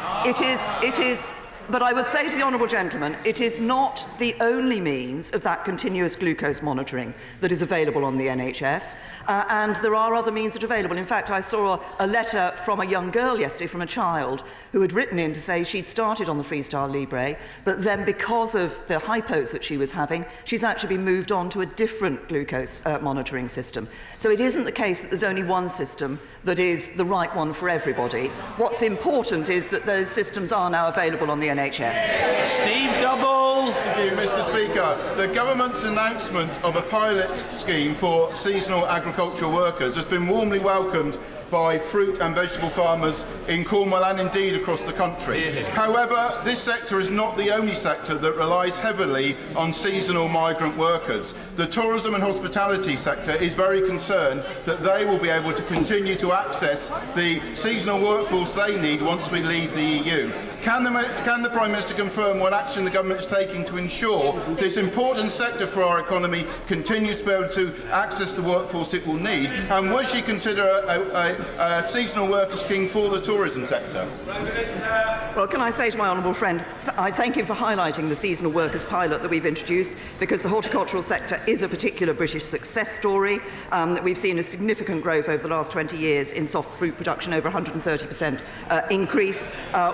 But I would say to the honourable gentleman, it is not the only means of that continuous glucose monitoring that is available on the NHS, and there are other means that are available. In fact, I saw a letter from a young girl yesterday, from a child, who had written in to say she'd started on the Freestar Libre, but then because of the hypos that she was having, she's actually been moved on to a different glucose monitoring system. So it isn't the case that there's only one system that is the right one for everybody. What's important is that those systems are now available on the NHS. Steve Double. Thank you, Mr. Speaker. The government's announcement of a pilot scheme for seasonal agricultural workers has been warmly welcomed by fruit and vegetable farmers in Cornwall and indeed across the country. However, this sector is not the only sector that relies heavily on seasonal migrant workers. The tourism and hospitality sector is very concerned that they will be able to continue to access the seasonal workforce they need once we leave the EU. Can the Prime Minister confirm what action the government is taking to ensure this important sector for our economy continues to be able to access the workforce it will need? And would she consider a seasonal worker scheme for the tourism sector? Well, can I say to my honourable friend, I thank him for highlighting the seasonal workers pilot that we've introduced, because the horticultural sector is a particular British success story. We've seen a significant growth over the last 20 years in soft fruit production, over 130% increase.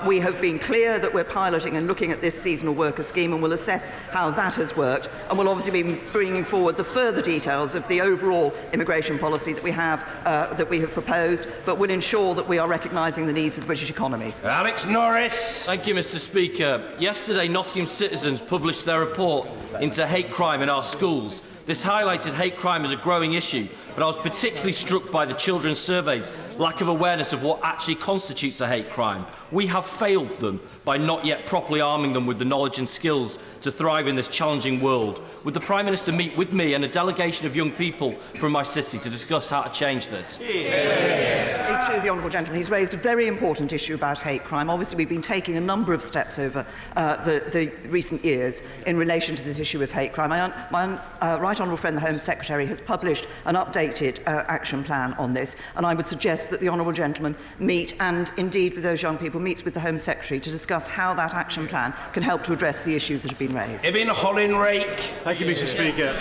We have been clear that we're piloting and looking at this seasonal worker scheme, and we'll assess how that has worked, and we'll obviously be bringing forward the further details of the overall immigration policy that we have proposed, but will ensure that we are recognising the needs of the British economy. Alex Norris. Thank you, Mr. Speaker. Yesterday, Nottingham citizens published their report into hate crime in our schools. This highlighted hate crime as a growing issue, but I was particularly struck by the children's surveys' lack of awareness of what actually constitutes a hate crime. We have failed them by not yet properly arming them with the knowledge and skills to thrive in this challenging world. Would the Prime Minister meet with me and a delegation of young people from my city to discuss how to change this? To the honourable gentleman, he's raised a very important issue about hate crime. Obviously, we've been taking a number of steps over the recent years in relation to this issue of hate crime. My right honourable friend, the Home Secretary, has published an updated action plan on this, and I would suggest that the honourable gentleman meet, and indeed with those young people, meets with the Home Secretary to discuss how that action plan can help to address the issues that have been raised. Ibn Holinrake. Thank you, Mr. Speaker.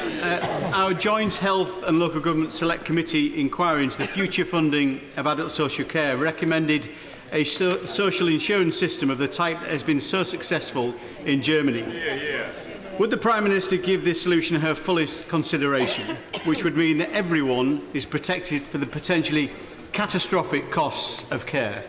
Our Joint Health and Local Government Select Committee inquiry into the future funding of adult social care recommended a social insurance system of the type that has been so successful in Germany. Would the Prime Minister give this solution her fullest consideration, which would mean that everyone is protected for the potentially catastrophic costs of care.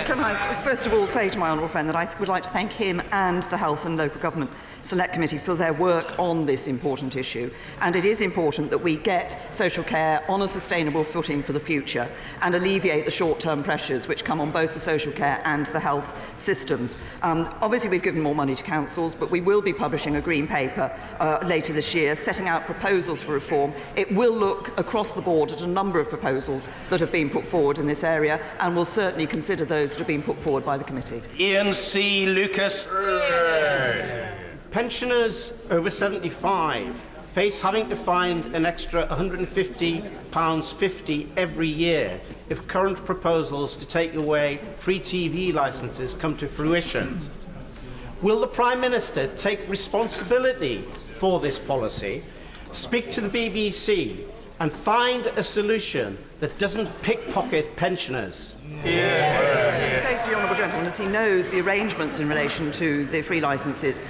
Can I first of all say to my honourable friend that I would like to thank him and the Health and Local Government Select Committee for their work on this important issue. And it is important that we get social care on a sustainable footing for the future and alleviate the short-term pressures which come on both the social care and the health systems. Obviously, we've given more money to councils, but we will be publishing a green paper later this year setting out proposals for reform. It will look across the board at a number of proposals that have been put forward in this area, and will certainly consider those that have been put forward by the committee. Ian C. Lucas. Pensioners over 75 face having to find an extra £150.50 every year if current proposals to take away free TV licences come to fruition. Will the Prime Minister take responsibility for this policy, speak to the BBC and find a solution that doesn't pickpocket pensioners? Say to the honourable gentleman, as he knows, the arrangements in relation to the free licences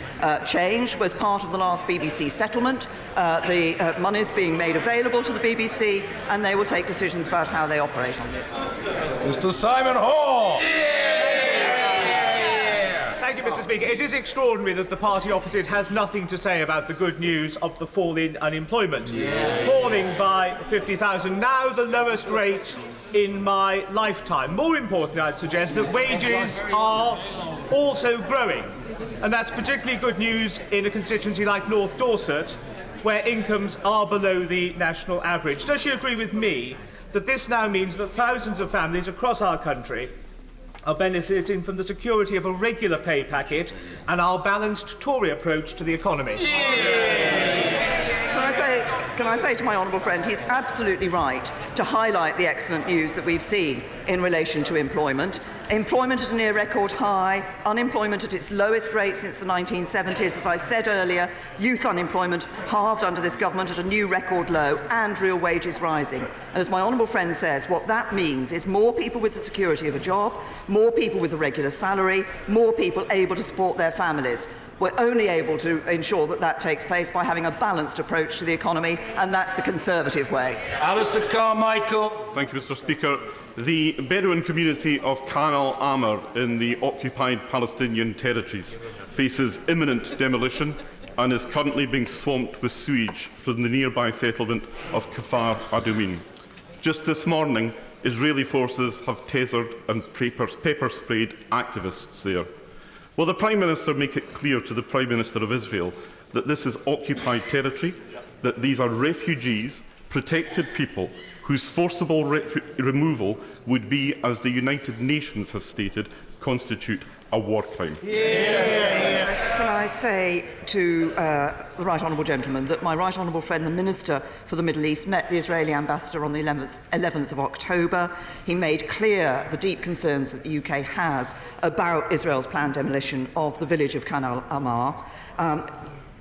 changed as part of the last BBC settlement. The money is being made available to the BBC, and they will take decisions about how they operate on this. Mr. Simon Hall. Thank you, Mr. Speaker. It is extraordinary that the party opposite has nothing to say about the good news of the fall in unemployment. Falling by 50,000, now the lowest rate in my lifetime. More importantly, I'd suggest that wages are also growing. And that's particularly good news in a constituency like North Dorset, where incomes are below the national average. Does she agree with me that this now means that thousands of families across our country are benefiting from the security of a regular pay packet and our balanced Tory approach to the economy? Can I say to my honourable friend, he's absolutely right to highlight the excellent news that we've seen in relation to employment. Employment at a near record high, unemployment at its lowest rate since the 1970s. As I said earlier, youth unemployment halved under this government at a new record low, and real wages rising. And as my honourable friend says, what that means is more people with the security of a job, more people with a regular salary, more people able to support their families. We're only able to ensure that that takes place by having a balanced approach to the economy, and that's the Conservative way. Alistair Carmichael. Thank you, Mr. Speaker. The Bedouin community of Khan al-Amr in the occupied Palestinian territories faces imminent demolition and is currently being swamped with sewage from the nearby settlement of Kfar Adumim. Just this morning, Israeli forces have tasered and pepper-sprayed activists there. Will the Prime Minister make it clear to the Prime Minister of Israel that this is occupied territory, that these are refugees, protected people, whose forcible removal would be, as the United Nations has stated, constitute a war crime? Can I say to the right honourable gentleman that my right honourable friend, the Minister for the Middle East, met the Israeli ambassador on the 11th of October. He made clear the deep concerns that the UK has about Israel's planned demolition of the village of Khan al-Amr.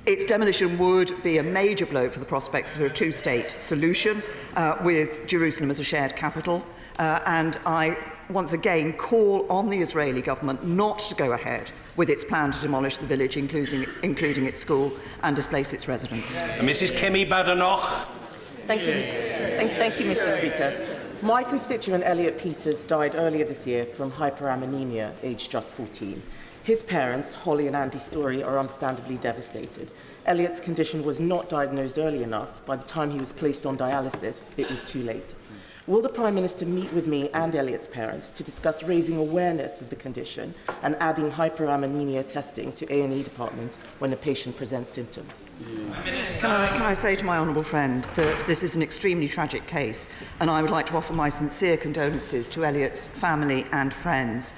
Its demolition would be a major blow for the prospects of a two-state solution with Jerusalem as a shared capital. And I once again call on the Israeli government not to go ahead with its plan to demolish the village, including its school, and displace its residents. Mrs. Kemi Badenoch. Thank you, Mr. Speaker. My constituent Elliot Peters died earlier this year from hyperammonemia, aged just 14. His parents, Holly and Andy Story, are understandably devastated. Elliot's condition was not diagnosed early enough. By the time he was placed on dialysis, it was too late. Will the Prime Minister meet with me and Elliot's parents to discuss raising awareness of the condition and adding hyperammonemia testing to A&E departments when a patient presents symptoms? Can I say to my honourable friend that this is an extremely tragic case, and I would like to offer my sincere condolences to Elliot's family and friends.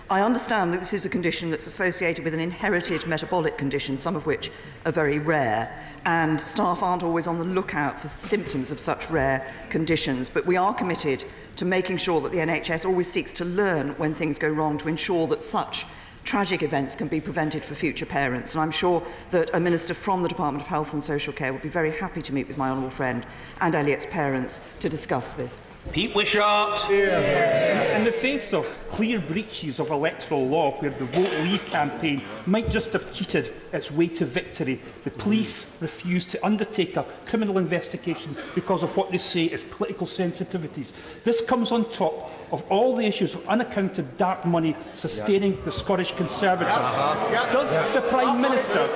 I understand that this is a condition that's associated with an inherited metabolic condition, some of which are very rare, and staff aren't always on the lookout for symptoms of such rare conditions. But we are committed to making sure that the NHS always seeks to learn when things go wrong to ensure that such tragic events can be prevented for future parents. And I'm sure that a minister from the Department of Health and Social Care will be very happy to meet with my honourable friend and Elliot's parents to discuss this. Pete Wishart. In the face of clear breaches of electoral law where the Vote Leave campaign might just have cheated its way to victory, the police refused to undertake a criminal investigation because of what they say is political sensitivities. This comes on top of all the issues of unaccounted dark money sustaining the Scottish Conservatives. Does the Prime Minister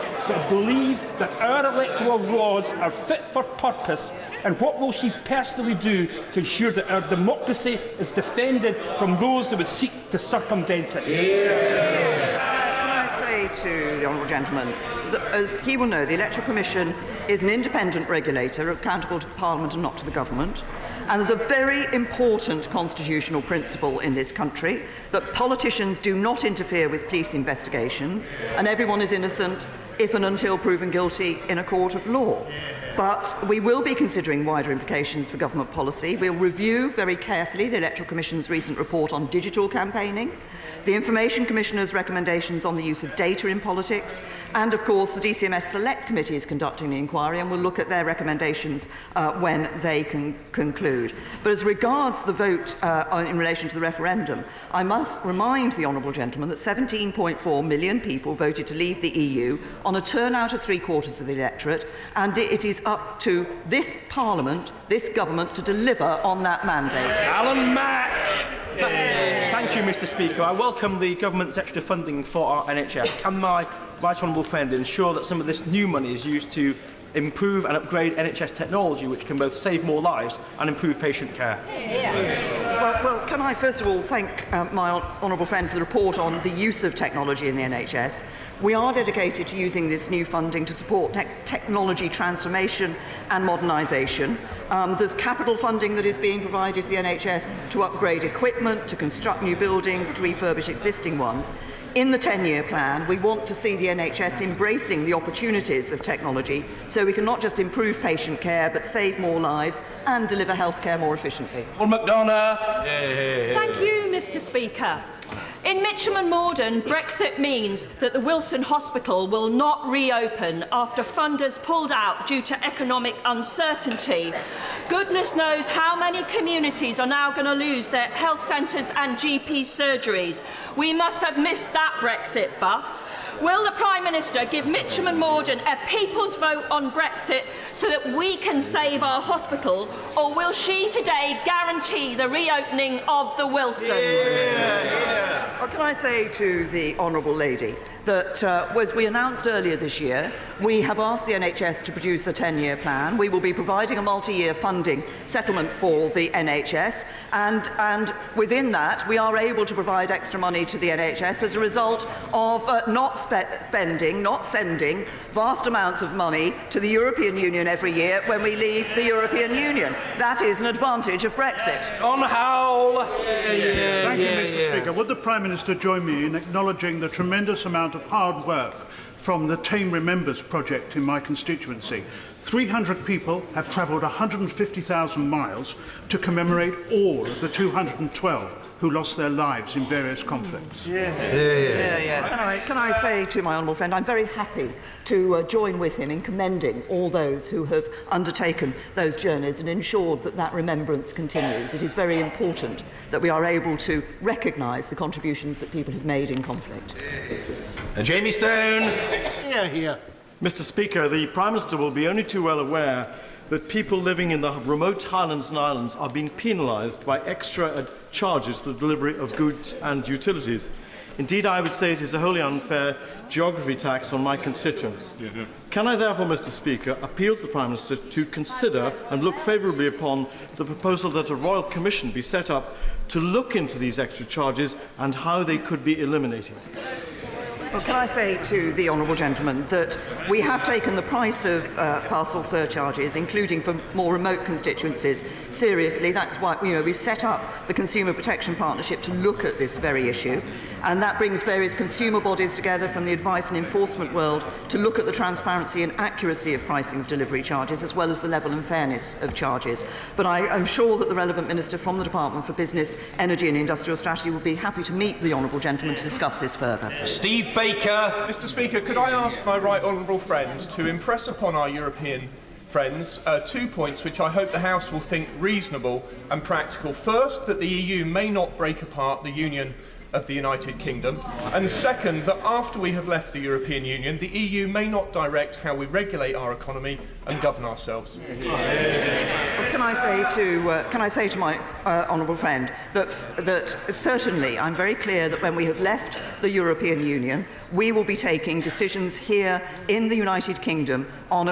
believe that our electoral laws are fit for purpose, and what will she personally do to ensure that our democracy is defended from those that would seek to circumvent it? Can I say to the honourable gentleman that, as he will know, the Electoral Commission is an independent regulator accountable to Parliament and not to the government. And there's a very important constitutional principle in this country that politicians do not interfere with police investigations, and everyone is innocent if and until proven guilty in a court of law. But we will be considering wider implications for government policy. We'll review very carefully the Electoral Commission's recent report on digital campaigning, the Information Commissioner's recommendations on the use of data in politics, and of course the DCMS Select Committee is conducting the inquiry and will look at their recommendations when they can conclude. But as regards the vote in relation to the referendum, I must remind the honourable gentleman that 17.4 million people voted to leave the EU on a turnout of 3/4 of the electorate, and it is up to this Parliament, this government, to deliver on that mandate. Alan Mack. Thank you, Mr. Speaker. I welcome the government's extra funding for our NHS. Can my right honourable friend ensure that some of this new money is used to improve and upgrade NHS technology, which can both save more lives and improve patient care? Well, can I first of all thank my honourable friend for the report on the use of technology in the NHS. We are dedicated to using this new funding to support technology transformation and modernisation. There's capital funding that is being provided to the NHS to upgrade equipment, to construct new buildings, to refurbish existing ones. In the 10-year plan, we want to see the NHS embracing the opportunities of technology so we can not just improve patient care but save more lives and deliver healthcare more efficiently. Paul McDonough. Thank you, Mr. Speaker. In Mitcham and Morden, Brexit means that the Wilson Hospital will not reopen after funders pulled out due to economic uncertainty. Goodness knows how many communities are now going to lose their health centres and GP surgeries. We must have missed that Brexit bus. Will the Prime Minister give Mitcham and Morden a people's vote on Brexit so that we can save our hospital, or will she today guarantee the reopening of the Wilson? Well, can I say to the honourable lady that, as we announced earlier this year, we have asked the NHS to produce a 10-year plan. We will be providing a multi-year funding settlement for the NHS, and within that we are able to provide extra money to the NHS as a result of not sending vast amounts of money to the European Union every year when we leave the European Union. That is an advantage of Brexit. On Howell. Thank you, Mr. Speaker. Would the Prime Minister join me in acknowledging the tremendous amount of hard work from the Team Remembers project in my constituency? 300 people have travelled 150,000 miles to commemorate all of the 212 who lost their lives in various conflicts. Can I say to my honourable friend, I'm very happy to join with him in commending all those who have undertaken those journeys and ensured that that remembrance continues. It is very important that we are able to recognise the contributions that people have made in conflict. Jamie Stone. Here. Mr. Speaker, the Prime Minister will be only too well aware that people living in the remote Highlands and Islands are being penalised by extra charges for the delivery of goods and utilities. Indeed, I would say it is a wholly unfair geography tax on my constituents. Can I therefore, Mr. Speaker, appeal to the Prime Minister to consider and look favourably upon the proposal that a Royal Commission be set up to look into these extra charges and how they could be eliminated? Well, can I say to the honourable gentleman that we have taken the price of parcel surcharges, including for more remote constituencies, seriously. That's why we've set up the Consumer Protection Partnership to look at this very issue, and that brings various consumer bodies together from the advice and enforcement world to look at the transparency and accuracy of pricing of delivery charges, as well as the level and fairness of charges. But I am sure that the relevant minister from the Department for Business, Energy and Industrial Strategy will be happy to meet the honourable gentleman to discuss this further. Steve Baker. Mr. Speaker, could I ask my right honourable friend to impress upon our European friends, 2 points which I hope the House will think reasonable and practical. First, that the EU may not break apart the Union of the United Kingdom, and second, that after we have left the European Union, the EU may not direct how we regulate our economy and govern ourselves. Can I say to my honourable friend that certainly I'm very clear that when we have left the European Union, we will be taking decisions here in the United Kingdom on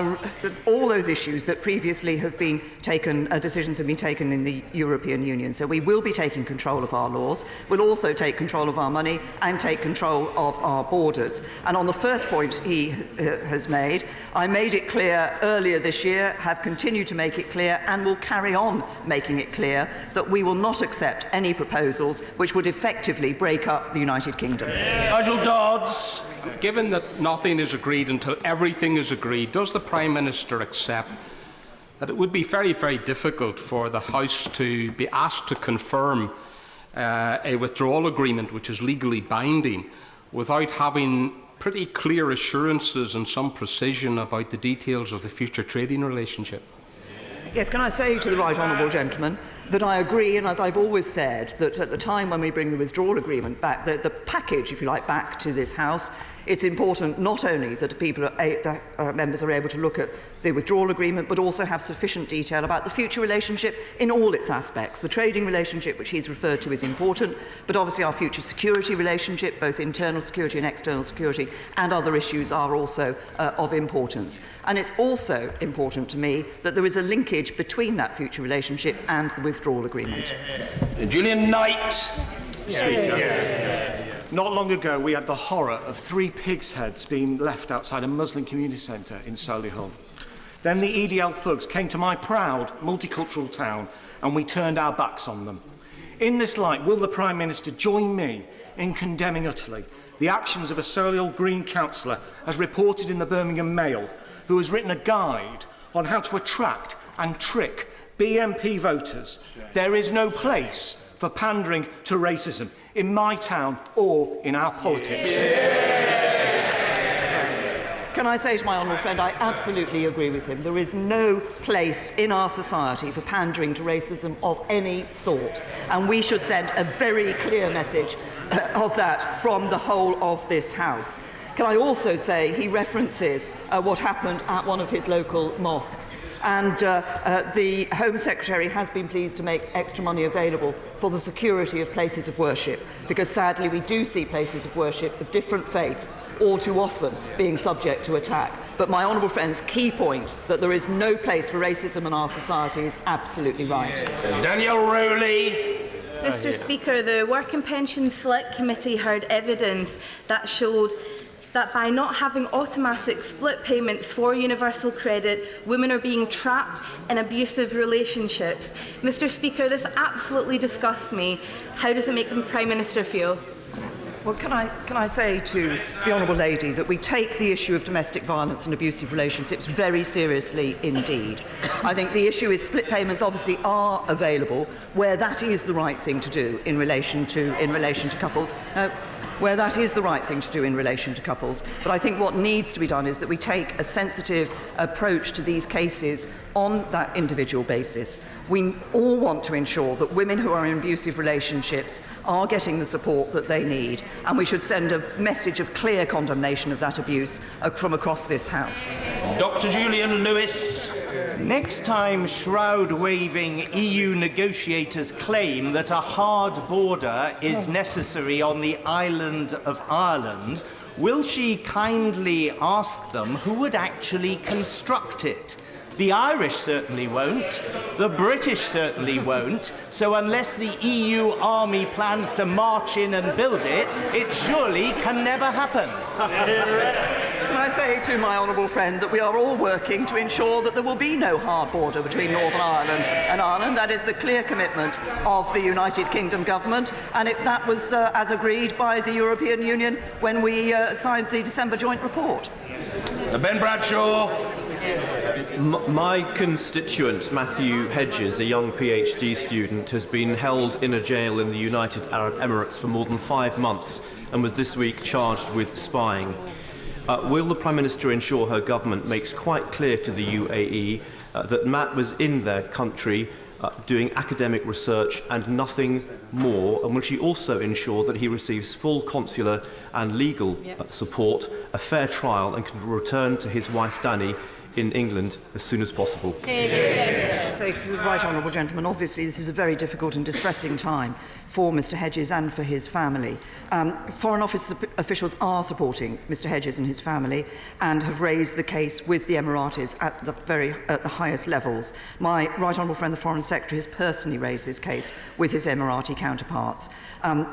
all those issues that previously have been taken, decisions have been taken in the European Union. So we will be taking control of our laws, we'll also take control of our money and take control of our borders. And on the first point he has made, I made it clear earlier this year, have continued to make it clear and will carry on making it clear that we will not accept any proposals which would effectively break up the United Kingdom. Nigel Dodds. Given that nothing is agreed until everything is agreed, does the Prime Minister accept that it would be very, very difficult for the House to be asked to confirm a withdrawal agreement which is legally binding without having pretty clear assurances and some precision about the details of the future trading relationship? Yes, can I say to the right honourable gentleman that I agree, and as I've always said, that at the time when we bring the withdrawal agreement back, the package, if you like, back to this House, it's important not only that members are able to look at the withdrawal agreement, but also have sufficient detail about the future relationship in all its aspects. The trading relationship, which he's referred to, is important, but obviously our future security relationship, both internal security and external security, and other issues are also of importance. And it's also important to me that there is a linkage between that future relationship and the withdrawal agreement. Julian Knight. Speaker. Not long ago, we had the horror of 3 pigs' heads being left outside a Muslim community centre in Solihull. Then the EDL thugs came to my proud multicultural town and we turned our backs on them. In this light, will the Prime Minister join me in condemning utterly the actions of a Solihull Green councillor, as reported in the Birmingham Mail, who has written a guide on how to attract and trick BNP voters? There is no place for pandering to racism in my town or in our politics. Can I say to my honourable friend, I absolutely agree with him. There is no place in our society for pandering to racism of any sort, and we should send a very clear message of that from the whole of this House. Can I also say he references what happened at one of his local mosques, and the Home Secretary has been pleased to make extra money available for the security of places of worship, because sadly we do see places of worship of different faiths all too often being subject to attack. But my honourable friend's key point that there is no place for racism in our society is absolutely right. Danielle Rowley. Mr. Speaker, the Work and Pension Select Committee heard evidence that showed that by not having automatic split payments for universal credit, women are being trapped in abusive relationships. Mr. Speaker, this absolutely disgusts me. How does it make the Prime Minister feel? Well, can I say to the honourable lady that we take the issue of domestic violence and abusive relationships very seriously indeed. I think the issue is split payments obviously are available where that is the right thing to do in relation to couples. Where that is the right thing to do in relation to couples. But I think what needs to be done is that we take a sensitive approach to these cases on that individual basis. We all want to ensure that women who are in abusive relationships are getting the support that they need, and we should send a message of clear condemnation of that abuse from across this House. Dr. Julian Lewis. Next time shroud-waving EU negotiators claim that a hard border is necessary on the island of Ireland, will she kindly ask them who would actually construct it? The Irish certainly won't. The British certainly won't. So unless the EU army plans to march in and build it, it surely can never happen. Can I say to my honourable friend that we are all working to ensure that there will be no hard border between Northern Ireland and Ireland. That is the clear commitment of the United Kingdom government, and that was as agreed by the European Union when we signed the December joint report. Ben Bradshaw. My constituent, Matthew Hedges, a young PhD student, has been held in a jail in the United Arab Emirates for more than 5 months and was this week charged with spying. Will the Prime Minister ensure her government makes quite clear to the UAE that Matt was in their country doing academic research and nothing more? And will she also ensure that he receives full consular and legal support, a fair trial, and can return to his wife Danny in England as soon as possible? So, to the right honourable gentleman, obviously this is a very difficult and distressing time for Mr Hedges and for his family. Foreign Office officials are supporting Mr Hedges and his family and have raised the case with the Emiratis at the highest levels. My right honourable friend, the Foreign Secretary, has personally raised this case with his Emirati counterparts.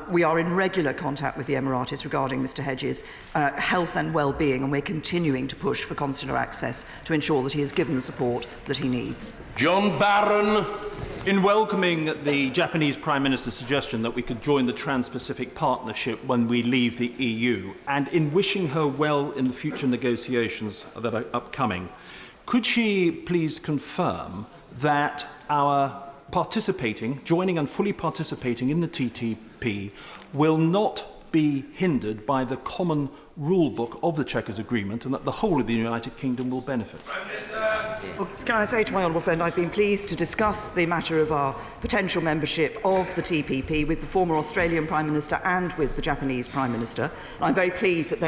We are in regular contact with the Emiratis regarding Mr Hedges' health and well-being, and we're continuing to push for consular access to ensure that he is given the support that he needs. John Barron. In welcoming the Japanese Prime Minister's suggestion that we could join the Trans-Pacific Partnership when we leave the EU, and in wishing her well in the future negotiations that are upcoming, could she please confirm that our joining and fully participating in the TTP will not be hindered by the common rule book of the Chequers Agreement, and that the whole of the United Kingdom will benefit? Well, can I say to my honourable friend, I've been pleased to discuss the matter of our potential membership of the TPP with the former Australian Prime Minister and with the Japanese Prime Minister. And I'm very pleased that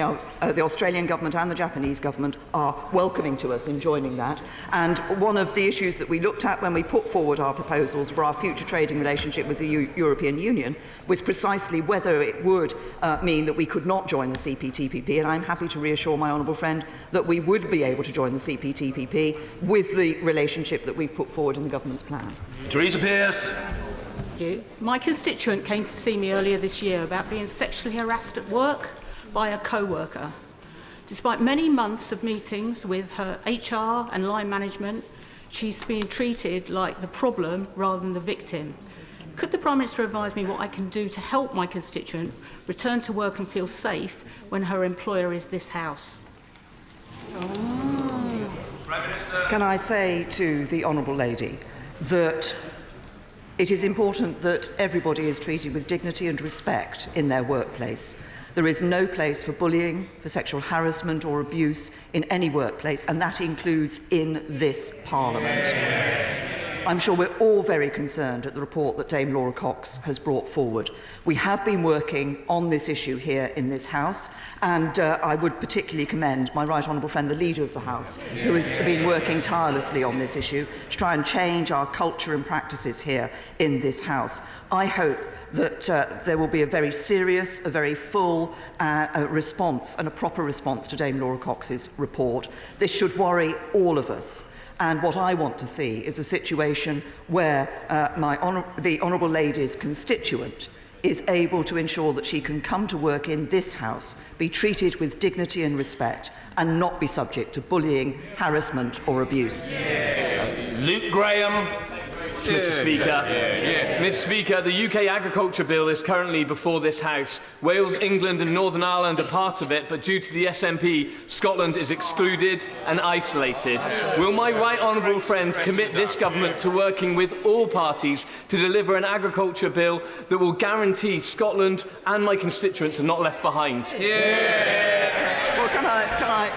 the Australian government and the Japanese government are welcoming to us in joining that. And one of the issues that we looked at when we put forward our proposals for our future trading relationship with the European Union was precisely whether it would mean that we could not join the CPTPP, and I'm happy to reassure my honourable friend that we would be able to join the CPTPP with the relationship that we've put forward in the government's plans. Theresa Pearce. Thank you. My constituent came to see me earlier this year about being sexually harassed at work by a co-worker. Despite many months of meetings with her HR and line management, she's being treated like the problem rather than the victim. Could the Prime Minister advise me what I can do to help my constituent return to work and feel safe when her employer is this House? Can I say to the honourable lady that it is important that everybody is treated with dignity and respect in their workplace. There is no place for bullying, for sexual harassment or abuse in any workplace, and that includes in this Parliament. I'm sure we're all very concerned at the report that Dame Laura Cox has brought forward. We have been working on this issue here in this House, and I would particularly commend my right honourable friend, the Leader of the House, who has been working tirelessly on this issue to try and change our culture and practices here in this House. I hope that there will be a very serious, a very full response and a proper response to Dame Laura Cox's report. This should worry all of us. And what I want to see is a situation where the Honourable Lady's constituent is able to ensure that she can come to work in this House, be treated with dignity and respect, and not be subject to bullying, harassment or abuse. Luke Graham. Mr. Speaker. Mr. Speaker, the UK Agriculture Bill is currently before this House. Wales, England and Northern Ireland are parts of it, but due to the SNP, Scotland is excluded and isolated. Will my right honourable friend commit this government to working with all parties to deliver an agriculture bill that will guarantee Scotland and my constituents are not left behind? Well,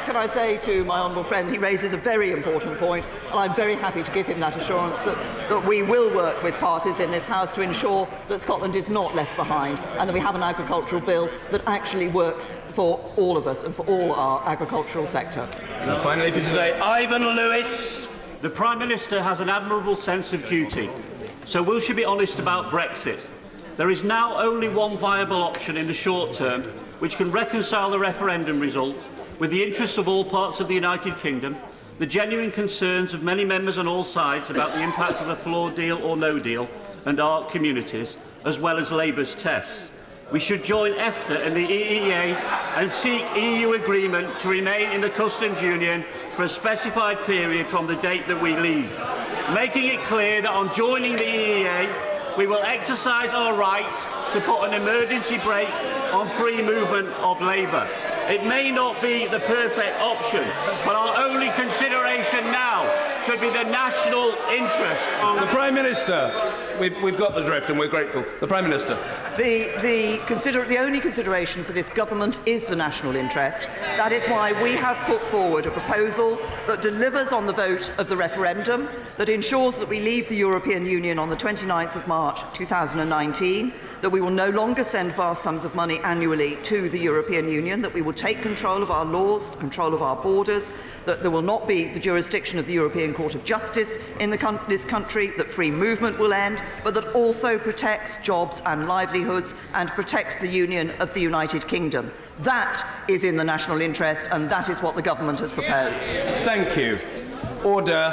can I say to my honourable friend, he raises a very important point, and I'm very happy to give him that assurance that we will work with parties in this House to ensure that Scotland is not left behind, and that we have an agricultural bill that actually works for all of us and for all our agricultural sector. And finally for today, Ivan Lewis. The Prime Minister has an admirable sense of duty. So will she be honest about Brexit? There is now only one viable option in the short term which can reconcile the referendum result with the interests of all parts of the United Kingdom, the genuine concerns of many members on all sides about the impact of a flawed deal or no deal, and our communities, as well as Labour's tests. We should join EFTA and the EEA and seek EU agreement to remain in the customs union for a specified period from the date that we leave, making it clear that on joining the EEA we will exercise our right to put an emergency brake on free movement of labour. It may not be the perfect option, but our only consideration now should be the national interest. The Prime Minister, we've got the drift and we're grateful. The Prime Minister. The only consideration for this government is the national interest. That is why we have put forward a proposal that delivers on the vote of the referendum, that ensures that we leave the European Union on the 29th of March 2019, that we will no longer send vast sums of money annually to the European Union, that we will take control of our laws, control of our borders, that there will not be the jurisdiction of the European Court of Justice in this country, that free movement will end, but that also protects jobs and livelihoods and protects the Union of the United Kingdom. That is in the national interest, and that is what the government has proposed. Thank you. Order.